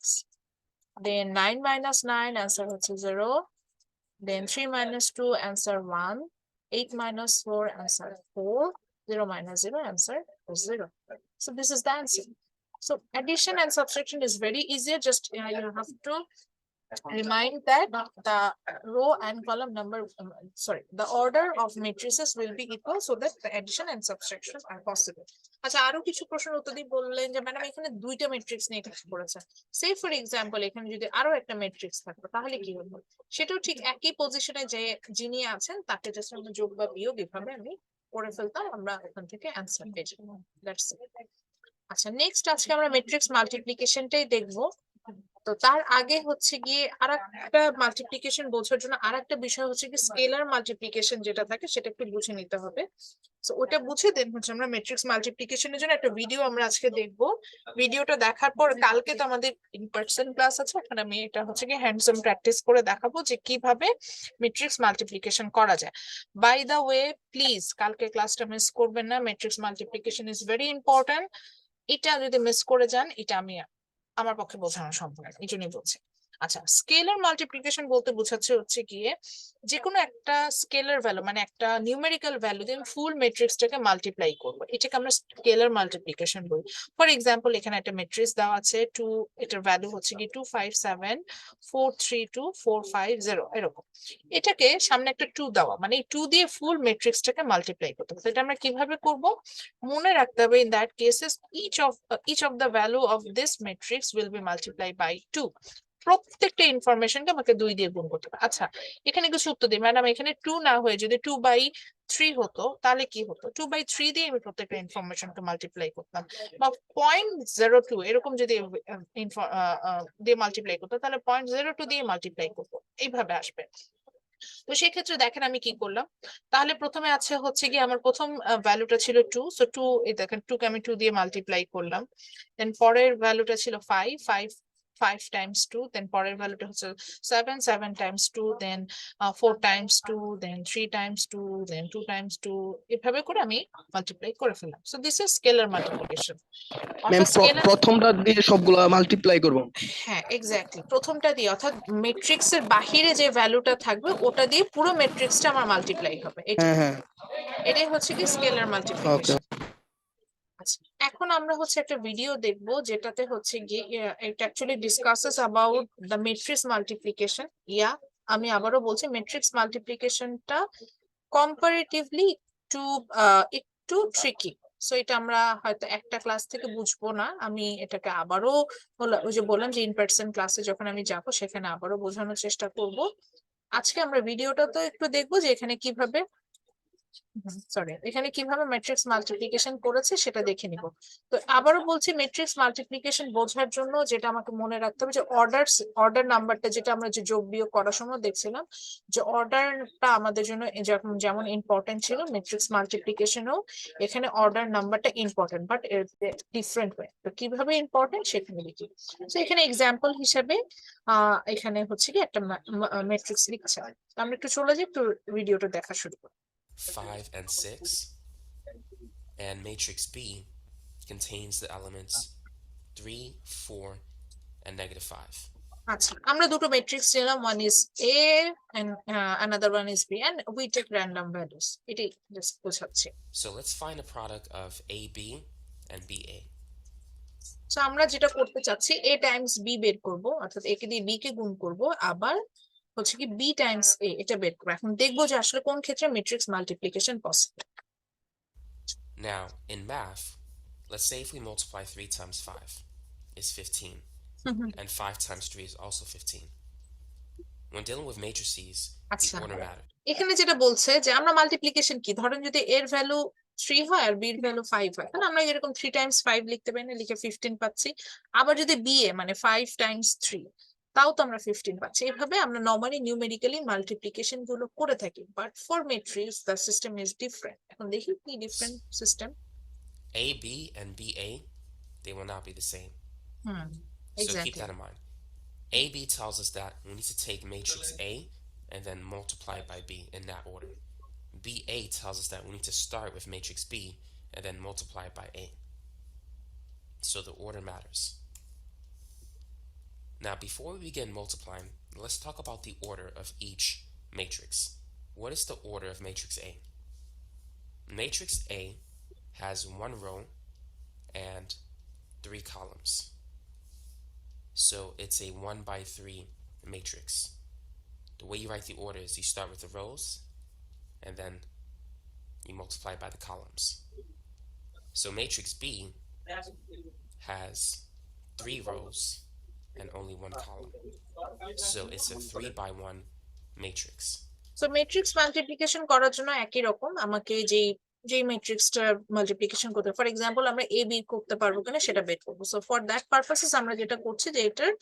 then 9 minus 9 answer হচ্ছে 0, then 3 minus 2 answer 1, 8 minus 4 answer 4, 0 minus 0 answer is 0. So this is the answer. So addition and subtraction is very easy, just you have to remind that the row and column number, the order of matrices will be equal so that the addition and subtraction are possible. আচ্ছা, আরো কিছু প্রশ্ন উত্তর দিয়ে বললেন যে madam এখানে দুইটা ম্যাট্রিক্স নিয়ে কাজ করেছেন, সে ফর এক্সাম্পল এখানে যদি আরো একটা ম্যাট্রিক্স থাকতো তাহলে কি হতো? সেটাও ঠিক একই পজিশনে যে যিনি আছেন তাকে জাস্ট আমরা যোগ বা বিয়োগ এভাবে আমি করে ফেলতাম, আমরা ওখান থেকে অ্যান্সার পেয়ে যেতাম। That's it. আচ্ছা, নেক্সট আজকে আমরা ম্যাট্রিক্স মাল্টিপ্লিকেশনটাই দেখবো। তো তার আগে হচ্ছে গিয়ে আরেকটা মাল্টিপ্লিকেশন বোঝার জন্য আরেকটা বিষয় হচ্ছে কি স্কেলার মাল্টিপ্লিকেশন যেটা থাকে সেটা একটু বুঝে নিতে হবে। তো ওটা বুঝে দেন হচ্ছে আমরা ম্যাট্রিক্স মাল্টিপ্লিকেশনের জন্য একটা ভিডিও আমরা আজকে দেখবো। ভিডিওটা দেখার পর কালকে তো আমাদের ইন পার্সন ক্লাস আছে, ওখানে আমি এটা হচ্ছে কি হ্যান্ডস অন প্র্যাকটিস করে দেখাবো যে কিভাবে ম্যাট্রিক্স মাল্টিপ্লিকেশন করা যায়। বাই দা ওয়ে প্লিজ কালকে ক্লাসটা মিস করবেন না, matrix multiplication is very important. এটা যদি মিস করে যান এটা আমি আমার পক্ষে বোঝানো সম্ভব না, এই জন্যই বলছি। আচ্ছা, স্কেলার মাল্টিপ্লিকেশন বলতে বোঝাচ্ছে হচ্ছে গিয়ে যে কোনো একটা স্কেলার ভ্যালু মানে একটা নিউমেরিক্যাল ভ্যালু দিয়ে ফুল ম্যাট্রিক্সটাকে মাল্টিপ্লাই করবো, এটাকে আমরা স্কেলার মাল্টিপ্লিকেশন বলি। ফর এক্সাম্পল এখানে একটা ম্যাট্রিক্স দেওয়া আছে 2, এটার ভ্যালু হচ্ছে কি 257 432 450 এরকম। এটাকে সামনে একটা 2 দেওয়া মানে 2 দিয়ে ফুল ম্যাট্রিক্সটাকে মাল্টিপ্লাই করতে হবে। এটা আমরা কিভাবে করব মনে রাখতে হবে, in that cases each of the value of this matrix will be multiplied by 2। প্রত্যেকটা ইনফরমেশনকে আমাকে 2 দিয়ে গুণ করতে হবে। আচ্ছা এখানে কিছু উত্তর দিই ম্যাডাম, এখানে 2 না হয়ে যদি 2/3 হতো তাহলে কি হতো? 2/3 দিয়ে আমি প্রত্যেকটা ইনফরমেশনকে মাল্টিপ্লাই করতাম, বা 0.02 এরকম যদি দিয়ে মাল্টিপ্লাই করতো তাহলে 0.02 দিয়ে মাল্টিপ্লাই করবো, এইভাবে আসবে। তো সেক্ষেত্রে দেখেন আমি কি করলাম, তাহলে প্রথমে আছে হচ্ছে কি আমার প্রথম ভ্যালুটা ছিল 2, সো 2 এই দেখেন 2 কে আমি 2 দিয়ে মাল্টিপ্লাই করলাম। দেন পরের ভ্যালুটা ছিল 5 টাইমস 2, দেন পরের ভ্যালুটা হচ্ছে 7 টাইমস 2, দেন 4 টাইমস 2, দেন 3 টাইমস 2, দেন 2 টাইমস 2, এভাবে করে আমি মাল্টিপ্লাই করে ফেললাম। So this is scalar multiplication. Ma'am অর্থাৎ স্কেলার, প্রথমটা দিয়ে সবগুলা মাল্টিপ্লাই করব। হ্যাঁ এক্স্যাক্টলি প্রথমটা দিয়ে, অর্থাৎ ম্যাট্রিক্স এর বাহিরে যে ভ্যালুটা থাকবে ওটা দিয়ে পুরো ম্যাট্রিক্সটা আমার মাল্টিপ্লাই হবে, হ্যাঁ হ্যাঁ এটাই হচ্ছে কি স্কেলার ওকে। মাল্টিপ্লিকেশন। আচ্ছা এখন আমরা হচ্ছে একটা ভিডিও দেখবো যেটাতে হচ্ছে গিয়ে এটা actually discusses about the matrix multiplication. আমি আবারও বলছি ম্যাট্রিক্স মাল্টিপ্লিকেশনটা কম্পারেটিভলি একটু ট্রিকি। সো এটা আমরা হয়তো একটা ক্লাস থেকে বুঝবো না, আমি এটাকে আবারও ওই যে বললাম যে ইন পার্সন ক্লাসে যখন আমি যাব সেখানে আবারও বোঝানোর চেষ্টা করব। আজকে আমরা ভিডিওটা তো একটু দেখবো যে এখানে কিভাবে এখানে কিভাবে ম্যাট্রিক্স মাল্টিপ্লিকেশন করেছে সেটা দেখে নিব। তো আবারও বলছি ম্যাট্রিক্স মাল্টিপ্লিকেশন বোঝার জন্য যেটা আমাকে মনে রাখতে হবে যে অর্ডার নাম্বারটা যেটা আমরা যে যোগ বিয়োগ করার সময় দেখছিলাম যে অর্ডারটা আমাদের জন্য যেমন ইম্পর্টেন্ট ছিল ম্যাট্রিক্স মাল্টিপ্লিকেশনও এখানে অর্ডার নাম্বারটা ইম্পর্টেন্ট, বাট ডিফারেন্ট ওয়ে। তো কিভাবে ইম্পর্টেন্ট সেখানে লিখি। তো এখানে এক্সাম্পল হিসেবে এখানে হচ্ছে কি একটা ম্যাট্রিক্স লিখছে, আমরা একটু চলে যাই একটু ভিডিওটা দেখা শুরু করি। 5 and 6, and matrix B contains the elements 3, 4, and -5. আচ্ছা আমরা দুটো ম্যাট্রিক্স নিলাম, one is A and another one is B and we take random values, এটাই জাস্ট বোঝাচ্ছি। So let's find a product of AB and BA. So আমরা যেটা করতে চাচ্ছি এ টাইমস বি বের করব, অর্থাৎ এ কে দিয়ে বি কে গুণ করব, আবার হচ্ছে কি বি টাইমস এ এটা বের করব। এখন দেখবো যে আসলে কোন ক্ষেত্রে matrix multiplication possible. Now, in math, let's say if we multiply 3 times 5 is 15, and 5 times 3 is also 15. When dealing with matrices, the আচ্ছা order matters. এখানে যেটা বলছে যে আমরা মাল্টিপ্লিকেশন কি, ধরেন যদি এর ভ্যালু 3 হয় আর বির ভ্যালু 5 হয় তাহলে আমরা এরকম 3 টাইমস 5 লিখতে পারি না, লিখে 15 পাচ্ছি। আবার যদি বি এ মানে 5 টাইমস 3 তাও তো আমরা 15 পাচ্ছি। এইভাবে আমরা নরমালি নিউমেরিক্যালি মাল্টিপ্লিকেশন গুলো করে থাকি, but for matrix the system is different. এখন দেখি কি different system. AB and BA, they will not be the same. So keep exactly that in mind. AB tells us that we need to take matrix A and then multiply it by B in that order. BA tells us that we need to start with matrix B and then multiply it by A. So the order matters. Now, before we begin multiplying, let's talk about the order of each matrix. What is the order of matrix A? Matrix A has 1 row and 3 columns. So it's a 1/3 matrix. The way you write the order is you start with the rows and then you multiply by the columns. So matrix B has 3 rows and only 1 column. So it's a 3/1 matrix. So matrix multiplication করার জন্য একই রকম আমাকে যেই ম্যাট্রিক্সটা multiplication করতে, for example আমরা A B করতে পারবো কিনা সেটা বের করবো। সো ফর দ্যাট পারপাসেস আমরা যেটা করছি যে এটার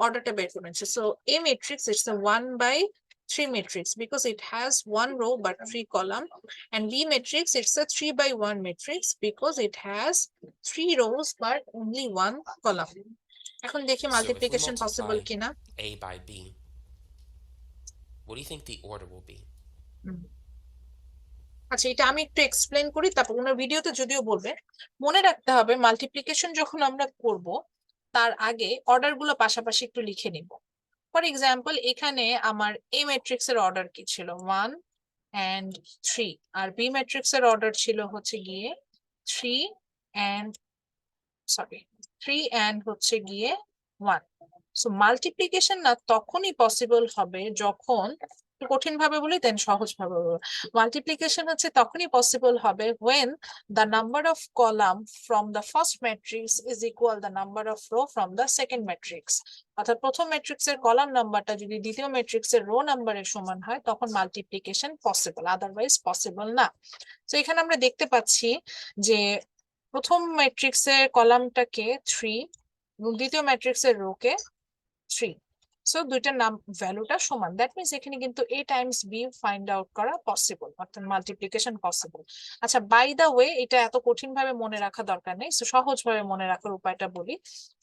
অর্ডারটা বের করে নিচ্ছি। So A matrix is the 1/3 matrix because it has 1 row but 3 column, and B matrix it's a 3/1 matrix because it has 3 rows but only 1 column. এখন দেখি So if we multiplication possible multiply কিনা। A by B, what do you think the order will be? আচ্ছা, এটা আমি একটু explain করি, তারপর ওনার ভিডিওতে যদিও বলবে। মনে রাখতে হবে মাল্টিপ্লিকেশন যখন আমরা করব তার আগে অর্ডার গুলো পাশাপাশি একটু লিখে নিব। ফর এক্সাম্পল, এখানে আমার A ম্যাট্রিক্স এর অর্ডার কি ছিল 1 and 3, আর B ম্যাট্রিক্স এর অর্ডার ছিল হচ্ছে গিয়ে 3 and 1। সো মাল্টিপ্লিকেশন না তখনই পসিবল হবে যখন, একটু কঠিন ভাবে বলি দেন সহজ ভাবে বলবো। মাল্টিপ্লিকেশন হচ্ছে তখনই পসিবল হবে when the number of column from the first matrix is equal the number of row from the second matrix। অর্থাৎ প্রথম ম্যাট্রিক্সের কলাম নাম্বারটা যদি দ্বিতীয় ম্যাট্রিক্সের রো নাম্বারের সমান হয় তখন মাল্টিপ্লিকেশন পসিবল, আদারওয়াইজ পসিবল না। তো এখানে আমরা দেখতে পাচ্ছি যে প্রথম ম্যাট্রিক্সের কলামটাকে 3 এবং দ্বিতীয় ম্যাট্রিক্সের রো কে 3। সো দুইটার নাম ভ্যালুটা সমান, দ্যাট মিনস এখানে কিন্তু A Times B find out করা পসিবল, অর্থাৎ মাল্টিপ্লিকেশন পসিবল। আচ্ছা, বাই দা ওয়ে, এটা এত কঠিন ভাবে মনে রাখা দরকার নেই, সো সহজ ভাবে মনে রাখার উপায়টা বলি।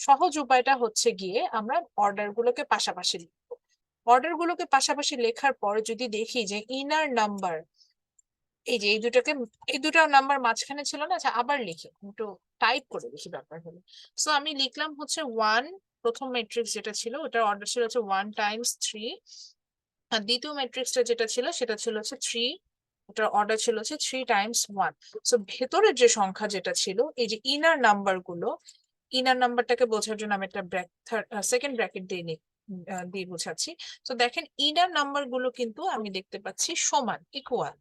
সহজ উপায়টা হচ্ছে গিয়ে আমরা অর্ডার গুলোকে পাশাপাশি লিখবো। অর্ডার গুলোকে পাশাপাশি লেখার পর যদি দেখি যে ইনার নাম্বার, এই যে এই দুটো নাম্বার মাঝখানে ছিল না, আচ্ছা আবার লিখি, একটু টাইপ করে লিখি ব্যাপার হলো। সো আমি লিখলাম হচ্ছে 1, প্রথম ম্যাট্রিক্স যেটা ছিল ওটার অর্ডার ছিল হচ্ছে 1 টাইমস 3, আর দ্বিতীয় ম্যাট্রিক্সটা যেটা ছিল সেটা ছিল হচ্ছে 3, ওটার অর্ডার ছিল হচ্ছে 3 টাইমস 1। সো ভেতরের যে সংখ্যা যেটা ছিল, এই যে ইনার নাম্বারগুলো, ইনার নাম্বারটাকে বোঝার জন্য আমি একটা সেকেন্ড ব্র্যাকেট দিয়ে বোঝাচ্ছি। তো দেখেন ইনার নাম্বার গুলো কিন্তু আমি দেখতে পাচ্ছি সমান, ইকুয়াল।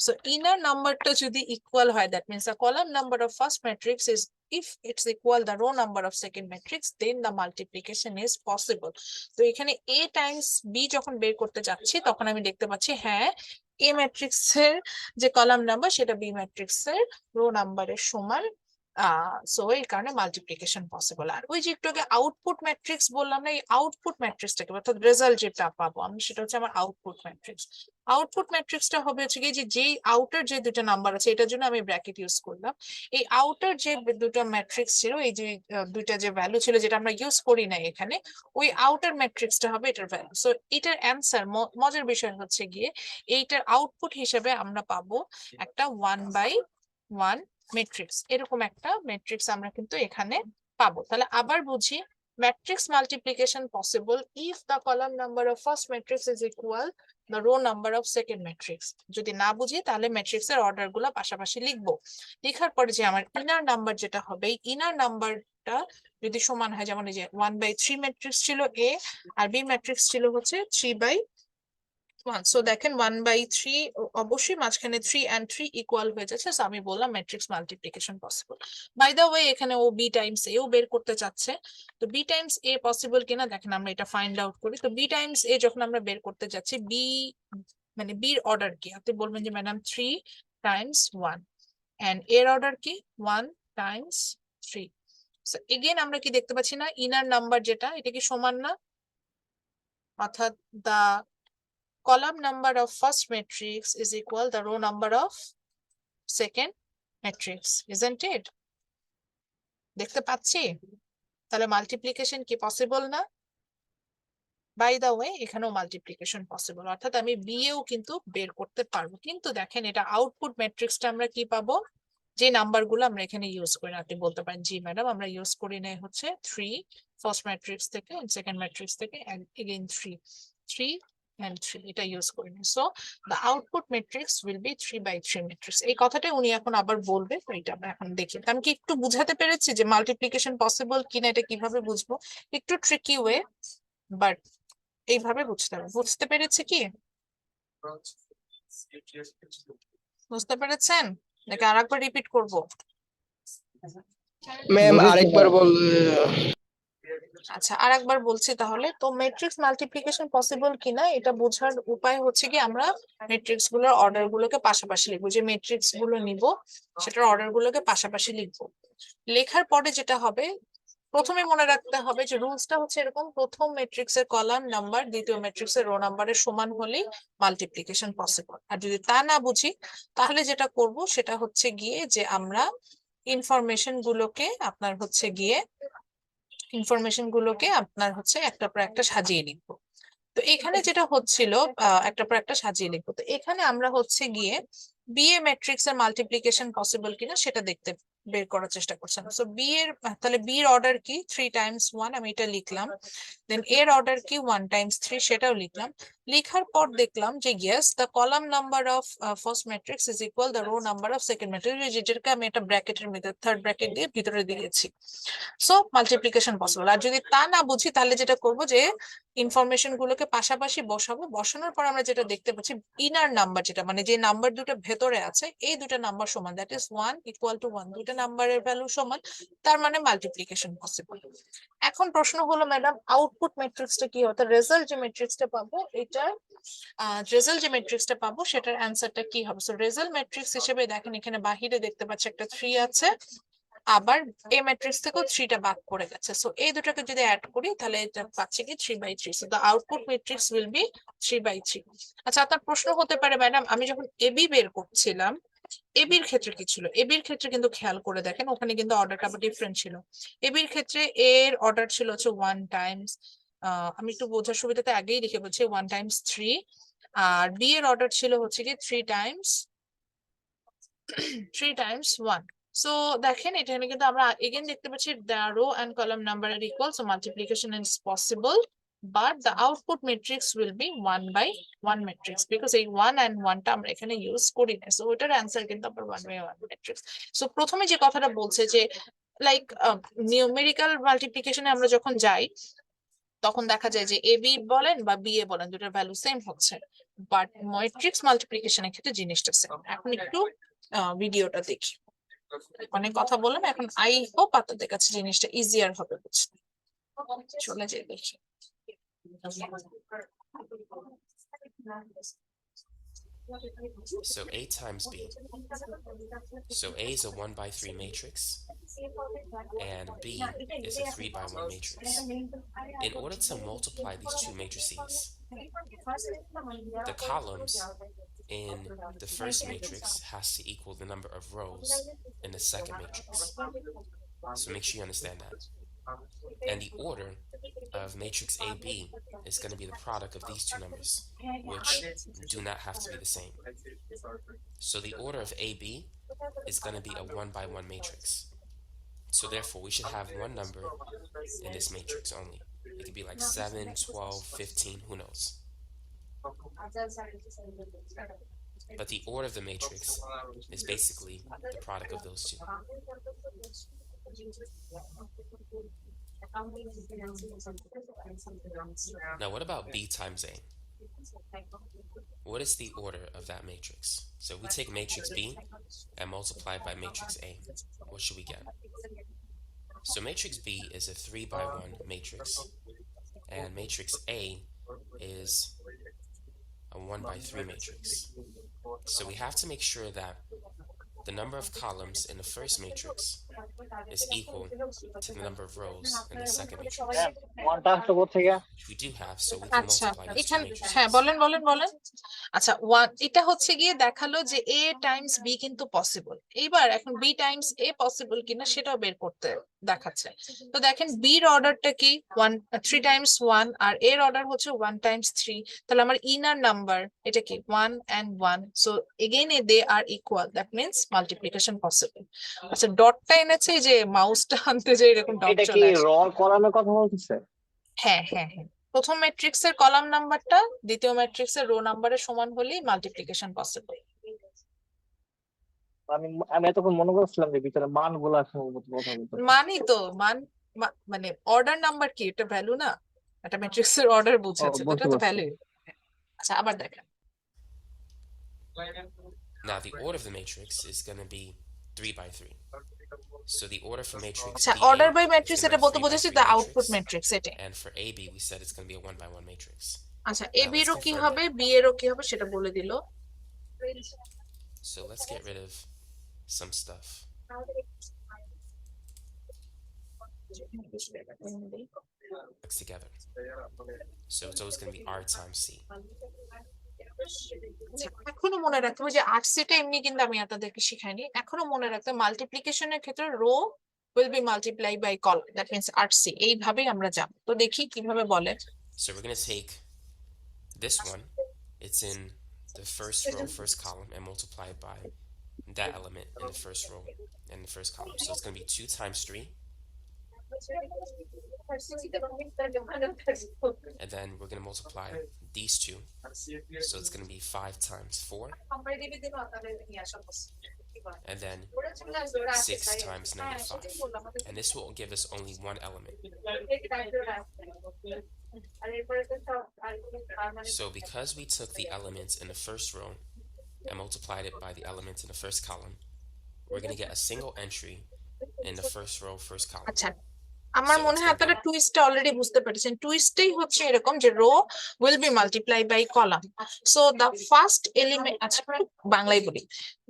সো ইনার নাম্বারটা যদি ইকুয়াল হয়, that means the column number of first matrix is, if it's equal the row number of second matrix, then the multiplication is possible। তো এখানে A times B যখন বের করতে যাচ্ছি তখন আমি দেখতে পাচ্ছি হ্যাঁ, A ম্যাট্রিক্সের যে কলাম নাম্বার সেটা B ম্যাট্রিক্সের রো নাম্বারের সমান। সো এই কারণে মাল্টিপ্লিকেশন পসিবল। আর ওই যে একটু আগে আউটপুট ম্যাট্রিক্স বললাম না, এই আউটপুট ম্যাট্রিক্সটাকে অর্থাৎ রেজাল্ট যেটা পাবো আমি সেটা হচ্ছে আমার আউটপুট ম্যাট্রিক্স। আউটপুট ম্যাট্রিক্সটা হবে হচ্ছে কি, যে আউটার যে দুটো নাম্বার আছে এটার জন্য আমি ব্র্যাকেট ইউজ করলাম। এই আউটার যে দুটো ম্যাট্রিক্স ছিল, এই যে দুইটা যে ভ্যালু ছিল যেটা আমরা ইউজ করি না এখানে, ওই আউটার ম্যাট্রিক্সটা হবে এটার ভ্যালু। সো এটার অ্যান্সার, মজার বিষয় হচ্ছে গিয়ে এইটার আউটপুট হিসেবে আমরা পাবো একটা 1/1 ম্যাট্রিক্স, এরকম একটা ম্যাট্রিক্স আমরা কিন্তু এখানে পাবো। তাহলে আবার বুঝি, matrix multiplication possible if the column number of first matrix is equal the rho number of second matrix. যদি না বুঝি তাহলে ম্যাট্রিক্স এর অর্ডার গুলো পাশাপাশি লিখবো। লেখার পরে যে আমার ইনার নাম্বার যেটা হবে, এই ইনার নাম্বারটা যদি সমান হয়, যেমন এই যে 1/3 ম্যাট্রিক্স ছিল A আর B ম্যাট্রিক্স ছিল হচ্ছে 3/1। সো দেখেন 1/3 অবশ্যই মাঝখানে 3 and 3 ইকুয়াল হয়ে যাচ্ছে। সো আমি বললাম matrix multiplication possible. By the way, এখানে ও B টাইমস A ও বের করতে চাচ্ছে। তো B টাইমস A পসিবল কিনা দেখেন আমরা এটা ফাইন্ড আউট করি। তো B টাইমস A যখন আমরা বের করতে যাচ্ছি, B মানে B এর অর্ডার কি, আপনি বলবেন যে ম্যাডাম 3 টাইমস 1, এন্ড এর অর্ডার কি 1 টাইমস 3। সো এগেইন আমরা কি দেখতে পাচ্ছি না, ইনার নাম্বার যেটা এটা কি সমান না, অর্থাৎ দা column number of first matrix is equal the row number of second matrix, isn't it? দেখতে পাচ্ছি? তাহলে মাল্টিপ্লিকেশন কি পসিবল না? বাই দা ওয়ে, এখানেও মাল্টিপ্লিকেশন পসিবল, অর্থাৎ আমি বি এও কিন্তু বের করতে পারবো। কিন্তু দেখেন এটা আউটপুট ম্যাট্রিক্সটা আমরা কি পাবো, যে নাম্বারগুলো আমরা এখানে ইউজ করি না। আপনি বলতে পারেন জি ম্যাডাম আমরা ইউজ করি না হচ্ছে 3 ফার্স্ট ম্যাট্রিক্স থেকে, সেকেন্ড ম্যাট্রিক্স থেকে, এগেইন 3 and 3 এটা ইউজ করি না। So the output matrix will be 3/3 matrix। এই কথাটাই উনি এখন আবার বলবে, তো এটা আমরা এখন দেখি। আমি কি একটু বুঝাতে পেরেছি যে মাল্টিপ্লিকেশন পসিবল কিনা, এটা কিভাবে বুঝবো? একটু ট্রিকি ওয়ে, বাট এইভাবে বুঝতে হবে। বুঝতে পেরেছে কি? বুঝতে পেরেছেন নাকি আরেকবার রিপিট করব? ম্যাম আরেকবার বল। আচ্ছা, আরেকবার বলছি তাহলে। তো ম্যাট্রিক্স মাল্টিপ্লিকেশন পসিবল কিনা এটা বোঝার উপায় হচ্ছে কি, আমরা ম্যাট্রিক্স গুলোর অর্ডার গুলোকে পাশাপাশি লিখবো। যে ম্যাট্রিক্স গুলো নিব সেটার অর্ডার গুলোকে পাশাপাশি লিখবো। লেখার পরে যেটা হবে, প্রথমে মনে রাখতে হবে যে রুলসটা হচ্ছে এরকম, প্রথম ম্যাট্রিক্সের কলাম নাম্বার দ্বিতীয় ম্যাট্রিক্সের রো নাম্বারের সমান হলেই মাল্টিপ্লিকেশন পসিবল। আর যদি তা না বুঝি তাহলে যেটা করব সেটা হচ্ছে গিয়ে যে আমরা ইনফরমেশন গুলোকে আপনার হচ্ছে একটার পর একটা সাজিয়ে লিখবো। তো এখানে যেটা হচ্ছিল একটার পর একটা সাজিয়ে লিখবো। তো এখানে আমরা হচ্ছে গিয়ে বিএ ম্যাট্রিক্স এর মাল্টিপ্লিকেশন পসিবল কিনা সেটা দেখতে বের করার চেষ্টা করছিলাম। সো বি এর তাহলে বি এর অর্ডার কি 3 টাইমস 1, আমি এটা লিখলাম। দেন এর অর্ডার কি 1 টাইমস 3, সেটাও লিখলাম। লিখার পর দেখলাম যে yes the column number of first matrix is equal the rho number of second matrix, যেটাকে আমি একটা ব্র্যাকেটের মধ্যে থার্ড ব্র্যাকেট দিয়ে ভিতরে দিয়েছি। So multiplication possible. আর যদি তা না বুঝি তাহলে যেটা করব যে ইনফরমেশন গুলোকে পাশাপাশি বসাবো, বসানোর পর আমরা যেটা দেখতে পাচ্ছি ইনার নাম্বার যেটা মানে যে নাম্বার দুটো ভেতরে আছে এই দুটো নাম্বার সমান, দ্যাট ইজ 1 ইকুয়াল টু 1, দুটো নাম্বারের ভ্যালু সমান, তার মানে মাল্টিপ্লিকেশন পসিবল। এখন প্রশ্ন হলো ম্যাডাম আউটপুট ম্যাট্রিক্সটা কি হবে, রেজাল্ট যে ম্যাট্রিক্সটা পাবো এটা রেজাল্ট যে ম্যাট্রিক্সটা পাবো সেটার অ্যান্সারটা কি হবে। সো রেজাল্ট ম্যাট্রিক্স হিসেবে দেখেন এখানে বাহিরে দেখতে পাচ্ছি একটা 3 আছে, আবার এই ম্যাট্রিক্স থেকেও 3টা বাদ পড়ে গেছে। সো এই দুটাকে যদি অ্যাড করি তাহলে এটা পাচ্ছি কি 3/3। So the output matrix will B 3/3। আচ্ছা আপনার প্রশ্ন হতে পারে ম্যাডাম আমি যখন এবি বের করছিলাম এবির ক্ষেত্রে কি ছিল, এবির ক্ষেত্রে কিন্তু খেয়াল করে দেখেন ওখানে কিন্তু অর্ডারটা আবার ডিফারেন্ট ছিল। এবির ক্ষেত্রে এর অর্ডার ছিল হচ্ছে 1 টাইমস, আমি একটু বোঝার সুবিধাতে আগেই লিখে বলছি 1 টাইমস 3, আর বি এর অর্ডার ছিল হচ্ছে কি 3 টাইমস 1। সো দেখেন এখানে কিন্তু আমরা এগেন দেখতে পাচ্ছি the row and column number are equal, so multiplication is possible, but the output matrix will be 1/1 matrix because এই 1 and 1 টা আমরা এখানে ইউজ করি না। সো ওটার অ্যান্সার কিন্তু আবার 1/1 matrix। সো প্রথমে যে কথাটা বলছে যে লাইক নিউমেরিক্যাল মাল্টিপ্লিকেশনে আমরা যখন যাই তখন দেখা যায় যে এবি বলেন বা বিএ বলেন দুটোর ভ্যালু সেম হচ্ছে, বাট ম্যাট্রিক্স মাল্টিপ্লিকেশনের ক্ষেত্রে জিনিসটা সেম। এখন একটু ভিডিওটা দেখি, অনেক কথা বললাম, এখন আই হোপ আপনাদের কাছে জিনিসটা ইজিয়ার হবে বুঝতে। চলে যাই দেখি। So A times B. So A is a 1/3 matrix and B is a 3/1 matrix. In order to multiply these two matrices, the columns in the first matrix has to equal the number of rows in the second matrix. So make sure you understand that. And the order of matrix AB is going to be the product of these two numbers, which do not have to be the same. So the order of AB is going to be a 1/1 matrix. So therefore, we should have one number in this matrix only. It could be like 7, 12, 15, who knows. But the order of the matrix is basically the product of those two. Now, what about B times A? What is the order of that matrix? So we take matrix B and multiply it by matrix A. What should we get? So matrix B is a 3/1 matrix, and matrix A is a 1/3 matrix. So we have to make sure that the number of columns in the first matrix is equal to the number of rows in the second matrix, which we do have, so we can আচ্ছা multiply these two এখানে matrices. হ্যাঁ বলেন। আচ্ছা এটা হচ্ছে গিয়ে দেখালো যে এ টাইমস বি কিন্তু পসিবল। এইবার এখন বি টাইমস এ পসিবল কিনা সেটাও বের করতে দেখাচ্ছে। তো দেখেন বির অর্ডারটা কি 3 টাইমস 1 আর এর অর্ডার হচ্ছে 1 টাইমস 3, তাহলে আমার ইনার নাম্বার এটা কি 1 and 1, so again they are equal, that means multiplication possible. আচ্ছা ডটটা এনেছে এই যে মাউসটা আনতে যে এরকম ডট এটা কি চলে আসে। র কলামের কথা বলতেছে? হ্যাঁ হ্যাঁ হ্যাঁ, প্রথম ম্যাট্রিক্সের কলাম নাম্বারটা দ্বিতীয় ম্যাট্রিক্সের রো নাম্বারের সমান হলেই মাল্টিপ্লিকেশন পসিবল। আমি আমি এতক্ষণ মনে করছিলাম যে ভিতরে মান গুলা সম্ভবত কথা বলতেছে। মানই তো মানে অর্ডার নাম্বার কি এটা ভ্যালু না, একটা ম্যাট্রিক্সের অর্ডার বুঝাচ্ছে, তো এটা তো ভ্যালু। আচ্ছা আবার দেখেন। Now the order of the matrix is going to be 3/3. So the order for matrix আচ্ছা BA order by is matrix gonna এটা be বলতে 3/3 বোঝাচ্ছি দ্য matrix, আউটপুট ম্যাট্রিক্স এটা। and for AB we said it's going to be a 1/1 matrix. আচ্ছা এ Now B let's এরও কি confirm হবে that. B এরও কি হবে সেটা বলে দিল। So let's get rid of some stuff. together. So it's always going to be R times C. আচ্ছা, এখনো মনে রাখতে হবে যে আরসিটা এমনি কিন্তু আমি আপনাদেরকে শিখাইনি, এখনো মনে রাখতে মাল্টিপ্লিকেশনের ক্ষেত্রে rho will be multiplied by column, that means RC, এইভাবেই আমরা যাব। তো দেখি কিভাবে বলে। So we're going to take this one, it's in the first row, first column, and multiply it by that element in the first row and the first column. So it's going to be 2 times 3, and then we're going to multiply these two. So it's going to be 5 times 4, and then 6 times -5. And this will give us only one element. So because we took the elements in the first row and multiplied it by the elements in the first column, we're going to get a single entry in the first row, first column. আচ্ছা, আমার So মনে it's হয় gonna আপনারা টুইস্টটা already বুঝতে পেরেছেন। টুইস্টটাই হচ্ছে এরকম যে row will be multiply by column. So the first element, আচ্ছা বাংলায় বলি,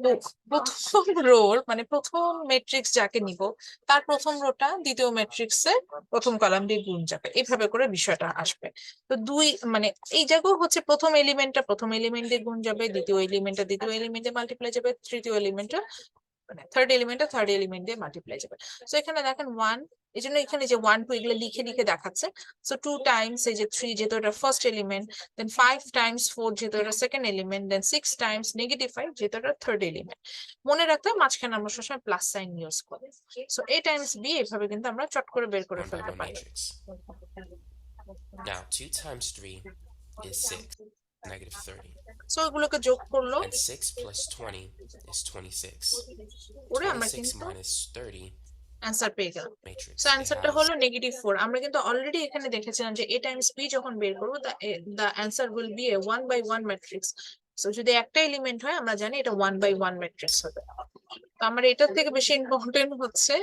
তো প্রথম রোর মানে প্রথম ম্যাট্রিক্স যাকে নিব তার প্রথম রোটা দ্বিতীয় ম্যাট্রিক্সের প্রথম কলাম দিয়ে গুণ যাবে, এইভাবে করে বিষয়টা আসবে। তো দুই মানে এই জায়গাও হচ্ছে প্রথম এলিমেন্টটা প্রথম এলিমেন্ট দিয়ে গুণ যাবে, দ্বিতীয় এলিমেন্টটা দ্বিতীয় এলিমেন্টে মাল্টিপ্লাই যাবে, তৃতীয় এলিমেন্টটা মানে থার্ড এলিমেন্টটা থার্ড এলিমেন্ট দিয়ে মাল্টিপ্লাই যাবে। সো এখানে দেখেন 1, এই জন্য এখানে যে 1 2 এগুলো লিখে লিখে দেখাচ্ছে। সো 2 টাইমস এই যে 3 যেহেতু এটা ফার্স্ট এলিমেন্ট, দেন 5 টাইমস 4 যেহেতু এটা সেকেন্ড এলিমেন্ট, দেন 6 টাইমস -5 যেহেতু এটা থার্ড এলিমেন্ট। মনে রাখতে হবে মাঝখানে আমরা সবসময় প্লাস সাইন ইউজ করি। সো a টাইমস b এভাবে কিন্তু আমরা চট করে বের করে 1 by ফেলতে 1 পারি। matrix. Now 2 times 3 is 6, -30. So এগুলোকে যোগ করলো And 6 plus 20 is 26. করে আমরা 26 কিন্তু minus 30 অ্যান্সার পেয়ে গেলাম। matrix. সো It অ্যান্সারটা has হলো -4। আমরা কিন্তু অলরেডি এখানে দেখেছিলাম যে a টাইমস b যখন বের করব the answer will be a 1 by 1 matrix। So যদি একটা এলিমেন্ট হয় আমরা জানি এটা 1 by 1 ম্যাট্রিক্স হবে। তো আমার এটার থেকে বেশি ইম্পর্টেন্ট হচ্ছে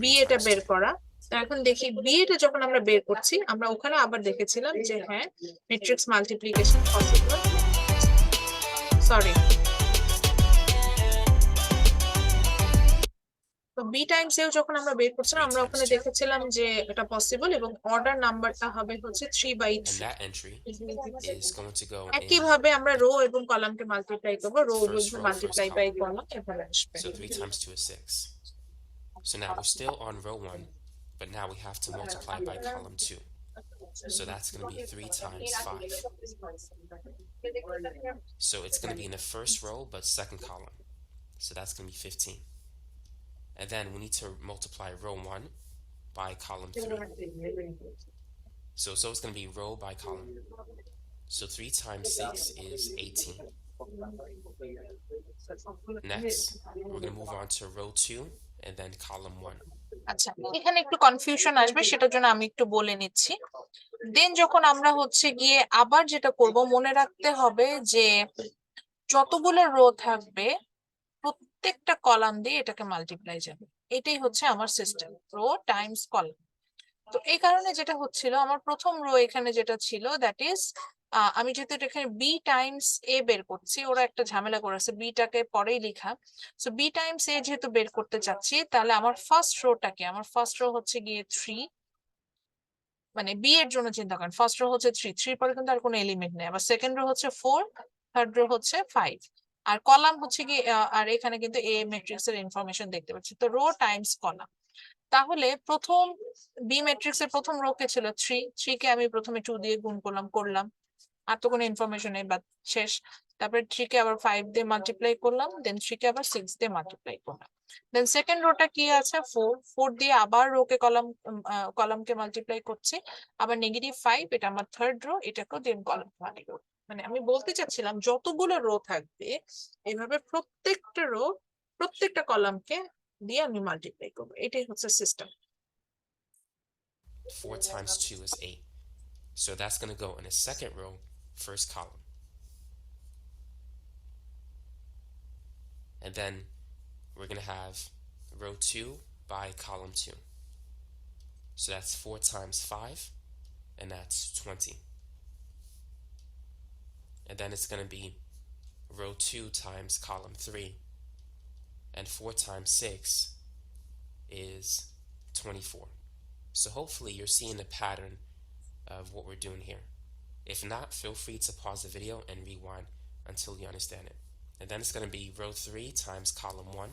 b 3 এটা times বের 2. করা। তো এখন দেখি b এটা যখন আমরা বের করছি আমরা ওখানে আবার দেখেছিলাম যে হ্যাঁ ম্যাট্রিক্স মাল্টিপ্লিকেশন পসিবল। সরি, তো বি টাইমস এও যখন আমরা বের করছিলাম 3 আমরা times ওখানে 2. দেখেছিলাম যে এটা পসিবল এবং অর্ডার নাম্বারটা হবে হচ্ছে 3 by And 3। that entry is going to go in. একইভাবে আমরা রো এবং কলামকে মাল্টিপ্লাই করব, row First will row, multiply first by column. Column এভাবে আসবে। So 3 times 2 is 6. So now we're still on row 1, but now we have to multiply by column 2. So that's going to be 3 times 5. So it's going to be in the first row, but second column. So that's going to be 15. And then we need to multiply row 1 by column 3. So it's going to be row by column. So 3 times 6 is 18. Next, we're going to move on to row 2 and then column 1. আচ্ছা, এখানে একটু confusion আসবে সেটার জন্য আমি একটু বলে নিচ্ছি। দেন যখন আমরা হচ্ছে গিয়ে আবার যেটা করব মনে রাখতে হবে যে যতগুলো রো থাকবে প্রত্যেকটা কলাম দিয়ে এটাকে মাল্টিপ্লাই যাবে, এটাই হচ্ছে আমার সিস্টেম, রো টাইমস কলাম। তো এই কারণে যেটা হচ্ছিল আমার প্রথম রো এখানে যেটা ছিল দ্যাট ইজ আমি যেহেতু এখানে বি টাইমস এ বের করছি, ওরা একটা ঝামেলা করেছে বিটাকে পরেই লেখা। সো বি টাইমস এ যেহেতু বের করতে চাচ্ছি তাহলে আমার ফার্স্ট রোটাকে, আমার ফার্স্ট রো হচ্ছে গিয়ে 3, মানে বি এর জন্য চিন্তা করেন ফার্স্ট রো হচ্ছে 3, 3 পরে কিন্তু আর কোনো এলিমেন্ট নেই, আবার সেকেন্ড রো হচ্ছে 4, থার্ড রো হচ্ছে 5, আর কলাম হচ্ছে কি আর এখানে কিন্তু এ ম্যাট্রিক্স এর ইনফরমেশন দেখতে পাচ্ছি। তো রো টাইমস কলাম, তাহলে প্রথম বি ম্যাট্রিক্স এর প্রথম রো কে ছিল 3, 3 কে আমি প্রথমে 2 দিয়ে গুণ করলাম, আর তো কোনো ইনফরমেশন নেই, বাট শেষ। তারপরে 3 কে আবার 5 দিয়ে মাল্টিপ্লাই করলাম, দেন 3 কে আবার 6 দিয়ে মাল্টিপ্লাই করলাম। দেন সেকেন্ড রোটা কি আছে 4, 4 দিয়ে আবার রো কে কলামকে মাল্টিপ্লাই করছি, আবার -5 এটা আমার থার্ড রো, এটাকেও দেন কলাম মাল্টিপ্লাই। মানে আমি বলতে চাচ্ছিলাম যতগুলো রো থাকবে এইভাবে প্রত্যেকটা রো প্রত্যেকটা কলামকে দিয়ে আমি মাল্টিপ্লাই করবো, এটাই হচ্ছে system. 4 times 2 is 8. So that's going to go in the second row, first column. And then we're going to have row 2 by column 2. So that's 4 times 5, and that's 20. And then it's going to be row 2 times column 3, and 4 times 6 is 24. So hopefully you're seeing the pattern of what we're doing here. If not, feel free to pause the video and rewind until you understand it. And then it's going to be row 3 times column 1.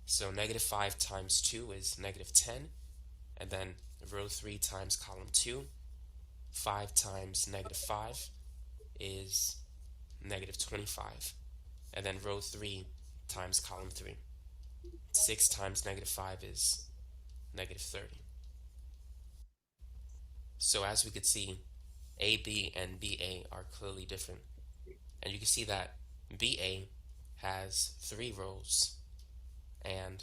So -5 times 2 is -10. And then row 3 times column 2, 5 times -5 is -25. And then row 3 times column 3, 6 times -5 is -30. So as we could see, AB and BA are clearly different. And you can see that BA has 3 rows and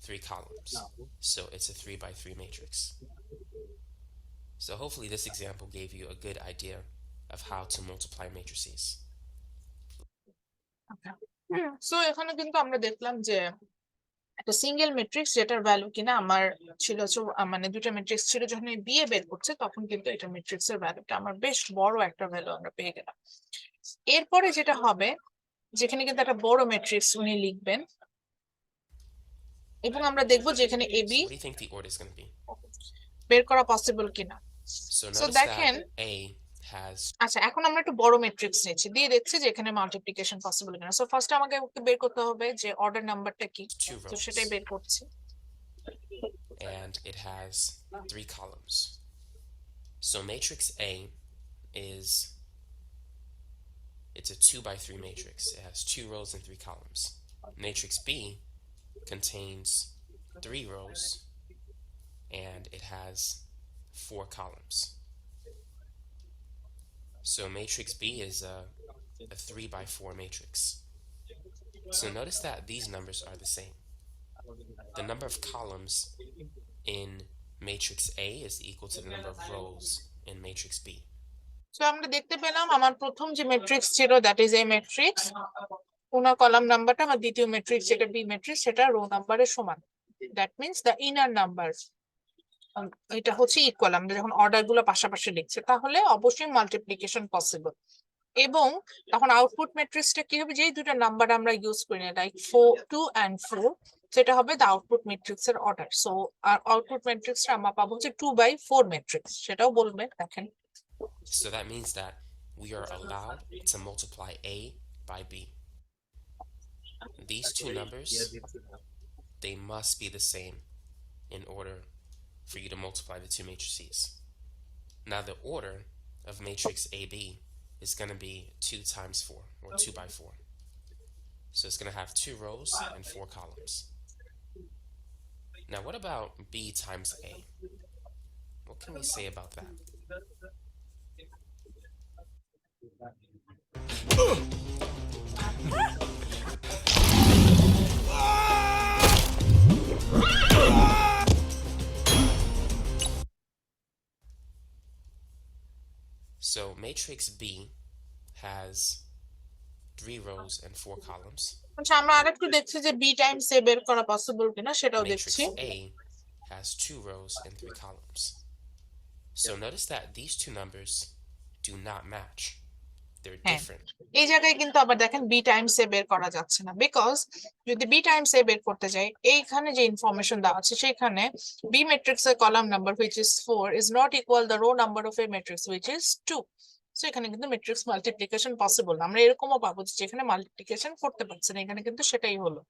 3 columns. So it's a 3 by 3 matrix. So hopefully this example gave you a good idea of how to multiply matrices. So এখানে কিন্তু আমরা দেখলাম যে একটা single matrix যেটার value কিনা আমার ছিল মানে দুটো ম্যাট্রিক্স ছিল, যখন আমি বিয়ে বের করছে তখন কিন্তু এটা ম্যাট্রিক্স এর ভ্যালুটা আমার বেশ বড় একটা ভ্যালু আমরা পেয়ে গেলাম। এরপরে যেটা হবে, যেখানে কিন্তু একটা বড় ম্যাট্রিক্স উনি লিখবেন এবং আমরা দেখবো যে এখানে So A B what do you think the order is going to be? বের করা পসিবল কিনা। So So notice দেখেন, that A has আচ্ছা এখন আমরা একটু বড় ম্যাট্রিক্স নিচ্ছি, দিয়ে দেখছি যে এখানে মাল্টিপ্লিকেশন পসিবল কিনা। সো ফার্স্ট আমাকে বের করতে হবে যে অর্ডার নাম্বারটা কি, 2 তো rows সেটাই বের করছি। and it has 3 columns. So matrix A is, it's a 2 by 3 matrix. It has 2 rows and 3 columns. Matrix B contains 3 rows and it has 4 columns. So matrix B is a 3 by 4 matrix. So notice that these numbers are the same. The number of columns in matrix A is equal to the number of rows in matrix B. So আমরা দেখতে পেলাম আমার প্রথম যে matrix ছিল that is a matrix, owner column নাম্বারটা আমার দ্বিতীয় ম্যাট্রিক্স যেটা বি ম্যাট্রিক্স সেটা রো নাম্বারের সমান। That means the inner number এটা হচ্ছে ইকুয়াল। আমরা যখন অর্ডার গুলো পাশাপাশি লিখছি তাহলে অবশ্যই মাল্টিপ্লিকেশন পসিবল। এবং তখন আউটপুট ম্যাট্রিক্সটা কি হবে, যেই দুটো নাম্বার আমরা ইউজ করি না লাইক 2 and 4, সেটা হবে দ্য আউটপুট ম্যাট্রিক্স এর অর্ডার। সো আর আউটপুট ম্যাট্রিক্সটা আমরা পাবো হচ্ছে 2 by 4 ম্যাট্রিক্স, সেটাও বলবেন। দেখেন So that means that we are allowed to multiply A by B. These two numbers, they must be the same in order for you to multiply the two matrices. Now the order of matrix AB is going to be 2 times 4, or 2 by 4. So it's going to have 2 rows and 4 columns. Now what about B times A? What can we say about that? So matrix B has 3 rows and 4 columns. আচ্ছা আমরা আরেকটু দেখছি যে B Times এ বের করা possible কিনা, সেটাও Matrix দেখছি। A has 2 rows and 3 columns. So notice that these two numbers do not match. They're হ্যাঁ, different. এই জায়গায় কিন্তু আবার দেখেন বি টাইমস এ বের করা যাচ্ছে না, বিকজ যদি বি টাইমস এ বের করতে যাই এইখানে যে ইনফরমেশন দেওয়া আছে সেখানে বি ম্যাট্রিক্স এর column number which is 4 is not equal the row number of a matrix which is 2. So এখানে কিন্তু ম্যাট্রিক্স মাল্টিপ্লিকেশন পসিবল না। আমরা এরকমও পাবো যে যেখানে মাল্টিপ্লিকেশন করতে পারছে না, এখানে কিন্তু সেটাই হলো।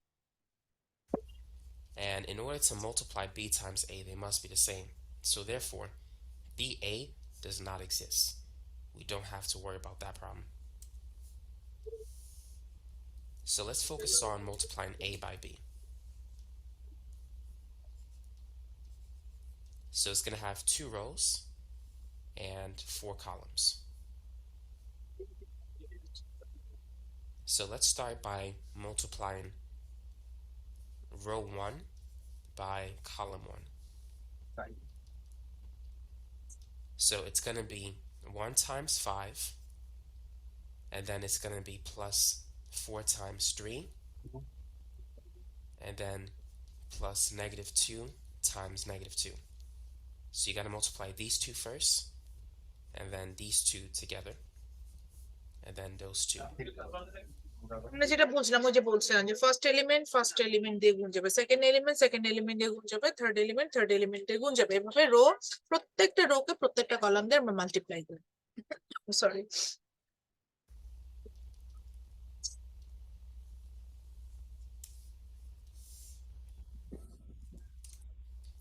And in order to multiply B times A, they must be the same. So therefore, BA does not exist. We don't have to worry about that problem. So let's focus on multiplying A by B. So it's going to have 2 rows and 4 columns. So let's start by multiplying row 1 by column 1. So it's going to be 1 times 5, and then it's going to be plus 4 times 3, and then plus -2 times -2. So you got to multiply these two first, and then these two together, and then those two. আমরা যেটা বুঝলাম ওই যে বলছিলাম যে first element দিয়ে গুণ যাবে, সেকেন্ড এলিমেন্ট দিয়ে গুণ যাবে, থার্ড এলিমেন্ট দিয়ে গুণ যাবে, এভাবে রো প্রত্যেকটা রোকে প্রত্যেকটা কলাম দিয়ে আমরা মাল্টিপ্লাই করি। Sorry,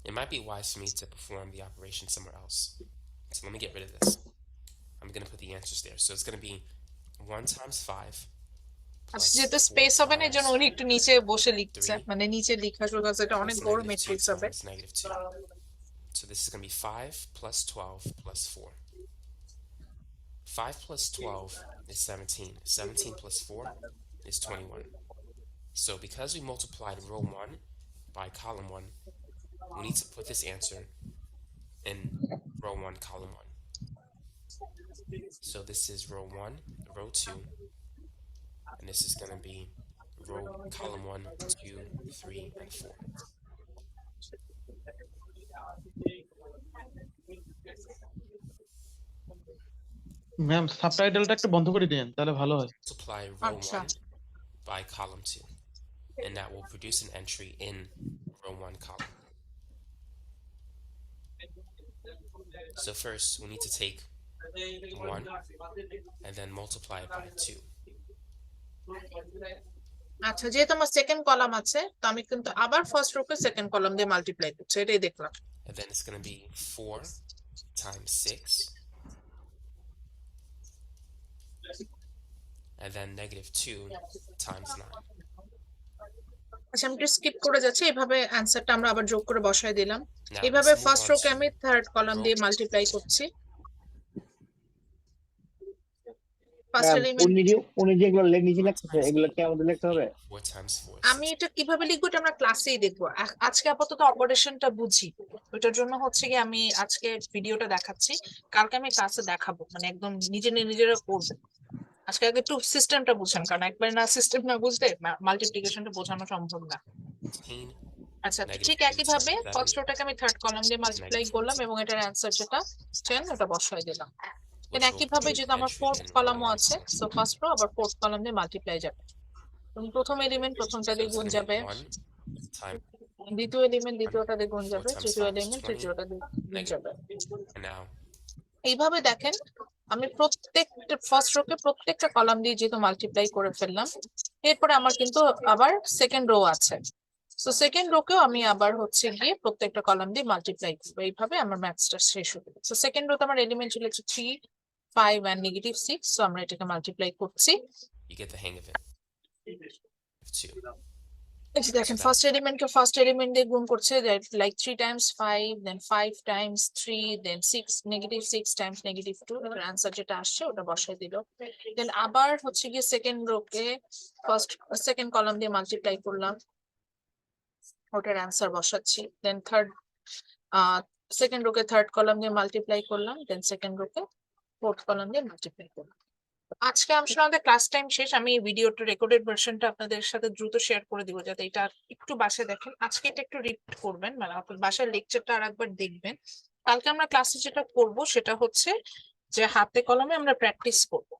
It might be wise for me to perform the operation somewhere else. So let me get rid of this. I'm going to put the answers there. So it's going to be 1 times 5 আচ্ছা plus যেহেতু 4 space হবে না এই জন্য times উনি একটু নিচে বসে লিখছে, 3 মানে নিচে লেখা শুরু করছে, এটা অনেক plus বড় -2 ম্যাট্রিক্স হবে। times -2. So this is going to be 5 plus 12 plus 4. 5 plus 12 is 17. 17 plus 4 is 21. So because we multiplied row 1 by column 1, we need to put this answer in row 1, column 1. So this is row 1, row 2, and this is going to be row column 1, 2, 3, and 4. Ma'am সাবটাইটেলটা একটু বন্ধ করে দিন তাহলে ভালো হয়। Multiply row আচ্ছা 1 by column 2, and that will produce an entry in row 1 column. So first, we need to take 1 and then multiply it by 2. আচ্ছা যেহেতু আমার সেকেন্ড কলাম আছে তো আমি কিন্তু আবার ফার্স্ট রোকে সেকেন্ড কলাম দিয়ে মাল্টিপ্লাই করছি, এটাই দেখলাম। And then it's going to be 4 times 6. And then -2 times 9. আচ্ছা আমি একটু স্কিপ করে যাচ্ছি, এভাবে অ্যান্সারটা আমরা আবার যোগ করে বসায় দিলাম। Now এইভাবে let's move first on রোকে to আমি থার্ড কলাম row দিয়ে মাল্টিপ্লাই করছি। ফার্স্ট ম্যাম এলিমেন্ট উনি যেগুলো নিচে 4 লিখতেছে times এগুলো 8, কি আমাদের লিখতে হবে? 4 times 4 is আমি 16. এটা কিভাবে লিখবো এটা আমরা ক্লাসেই দেখবো, আজকে আপাতত অপারেশনটা বুঝি, ওইটার জন্য হচ্ছে কি আমি আজকে ভিডিওটা দেখাচ্ছি, কালকে আমি ক্লাসে দেখাবো, মানে একদম নিজেরা করবো। আজকে আগে একটু সিস্টেমটা বুঝেন, কারণ একবার না সিস্টেম না বুঝলে মাল্টিপ্লিকেশনটা বোঝানো সম্ভব না। 16, আচ্ছা তো ঠিক -2 একই times ভাবে 7 ফার্স্ট রোটাকে আমি থার্ড কলাম দিয়ে is মাল্টিপ্লাই করলাম এবং এটার অ্যান্সার যেটা 10 ওটা বসাই দিলাম। দেন which will একই ভাবে produce যেহেতু an আমার entry ফোর্থ in row কলামও 1 আছে, column. সো ফার্স্ট রো আবার ফোর্থ কলাম দিয়ে মাল্টিপ্লাই যাবে। এবং প্রথম এলিমেন্ট প্রথমটা So দিয়ে it's গুণ going to যাবে, be 1 times দ্বিতীয় এলিমেন্ট 1, দ্বিতীয়টা দিয়ে গুণ 4 যাবে, times তৃতীয় 5 is এলিমেন্ট 20, তৃতীয়টা দিয়ে গুণ যাবে। and now এইভাবে দেখেন আমি প্রত্যেকটা ফার্স্ট রোকে প্রত্যেকটা কলাম দিয়ে যেহেতু মাল্টিপ্লাই করে ফেললাম, এরপরে আমার কিন্তু আবার সেকেন্ড রো আছে, সো সেকেন্ড রোকেও আমি আবার হচ্ছে গিয়ে প্রত্যেকটা কলাম দিয়ে মাল্টিপ্লাই করবো, এইভাবে আমার ম্যাথসটা শেষ হবে। সো সেকেন্ড রোতে আমার এলিমেন্ট ছিল 3, 5 and -6, সো আমরা এটাকে মাল্টিপ্লাই করছি। you get the hang of it. Of 2. এই যে দেখেন ফার্স্ট এলিমেন্টকে ফার্স্ট এলিমেন্ট দিয়ে গুণ করছে, like 3 times 5, then 5 times 3, then 6 -6 times -2, এর আনসার যেটা আসছে ওটা বসাই দিল। দেন আবার হচ্ছে গিয়ে সেকেন্ড রোকে সেকেন্ড কলাম দিয়ে মাল্টিপ্লাই করলাম, ওটার আনসার বসাচ্ছি। দেন থার্ড সেকেন্ড রোকে থার্ড কলাম দিয়ে মাল্টিপ্লাই করলাম, দেন সেকেন্ড রোকে ফোর্থ কলাম দিয়ে মাল্টিপ্লাই করলাম। আজকে আসলে আমাদের ক্লাস টাইম শেষ, আমি ভিডিওটা রেকর্ডেড ভার্সনটা আপনাদের সাথে দ্রুত শেয়ার করে দিব যাতে এটা একটু বাসায় দেখেন। আজকে এটা একটু রিপিট করবেন, মানে আপনার বাসায় লেকচারটা আর একবার দেখবেন। কালকে আমরা ক্লাসে যেটা করব সেটা হচ্ছে যে হাতে কলমে আমরা প্র্যাকটিস করব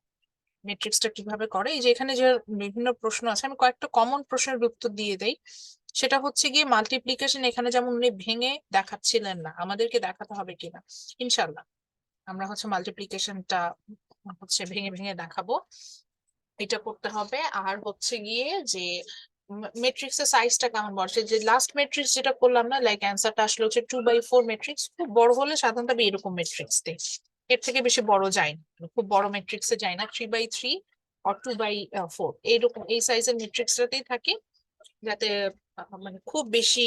ম্যাট্রিক্সটা কিভাবে করে। এই যে এখানে যে বিভিন্ন প্রশ্ন আছে আমি কয়েকটা কমন প্রশ্নের উত্তর দিয়ে দেই। সেটা হচ্ছে গিয়ে মাল্টিপ্লিকেশন, এখানে যেমন উনি ভেঙে দেখাচ্ছিলেন না, আমাদেরকে দেখাতে হবে কিনা ইনশাল্লাহ আমরা হচ্ছে মাল্টিপ্লিকেশনটা হচ্ছে ভেঙে ভেঙে দেখাবো, এটা করতে হবে। আর হচ্ছে গিয়ে যে ম্যাট্রিক্স এর সাইজটা কেমন বড়, যে লাস্ট ম্যাট্রিক্স যেটা করলাম না, লাইক অ্যান্সারটা আসলে হচ্ছে 2/4 ম্যাট্রিক্স, খুব বড় হলে সাধারণত আমি এরকম ম্যাট্রিক্স দেই, এর থেকে বেশি বড় যায় না, খুব বড় ম্যাট্রিক্সে যায় না, 3/3 or 2/4 এইরকম এই সাইজের ম্যাট্রিক্সটাতেই থাকি, যাতে মানে খুব বেশি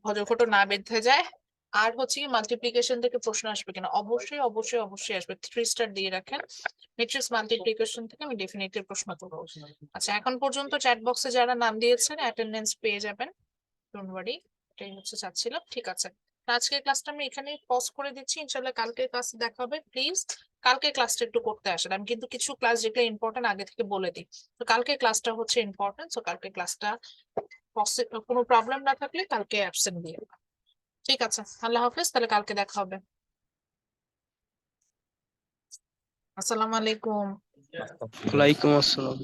ঘটঘট না বেঁধে যায়। আর হচ্ছে কি মাল্টিপ্লিকেশন থেকে প্রশ্ন আসবে কিনা, অবশ্যই অবশ্যই অবশ্যই আসবে, 3 স্টার দিয়ে রাখেন। ম্যাট্রিক্স মাল্টিপ্লিকেশন থেকে আমি ডেফিনেটলি প্রশ্ন করবো। আচ্ছা এখন পর্যন্ত চ্যাট বক্সে যারা নাম দিয়েছেন অ্যাটেন্ডেন্স পেয়ে যাবেন, ডোন্ট ওয়ারি, এটাই হচ্ছে চাচ্ছিলাম। ঠিক আছে, আজকের ক্লাসটা আমি এখানে পজ করে দিচ্ছি, ইনশাল্লাহ কালকের ক্লাসে দেখা হবে। প্লিজ কালকে ক্লাসটা একটু করতে আসেন, আমি কিন্তু কিছু ক্লাস যেগুলো ইম্পর্টেন্ট আগে থেকে বলে দিই, তো কালকে ক্লাসটা হচ্ছে ইম্পর্টেন্ট, তো কালকে ক্লাসটা কোনো প্রবলেম না থাকলে কালকে অ্যাবসেন্ট দিয়ে। ঠিক আছে, আল্লাহ হাফেজ, তাহলে কালকে দেখা হবে। আসসালামু আলাইকুম। ওয়ালাইকুম আসসালাম।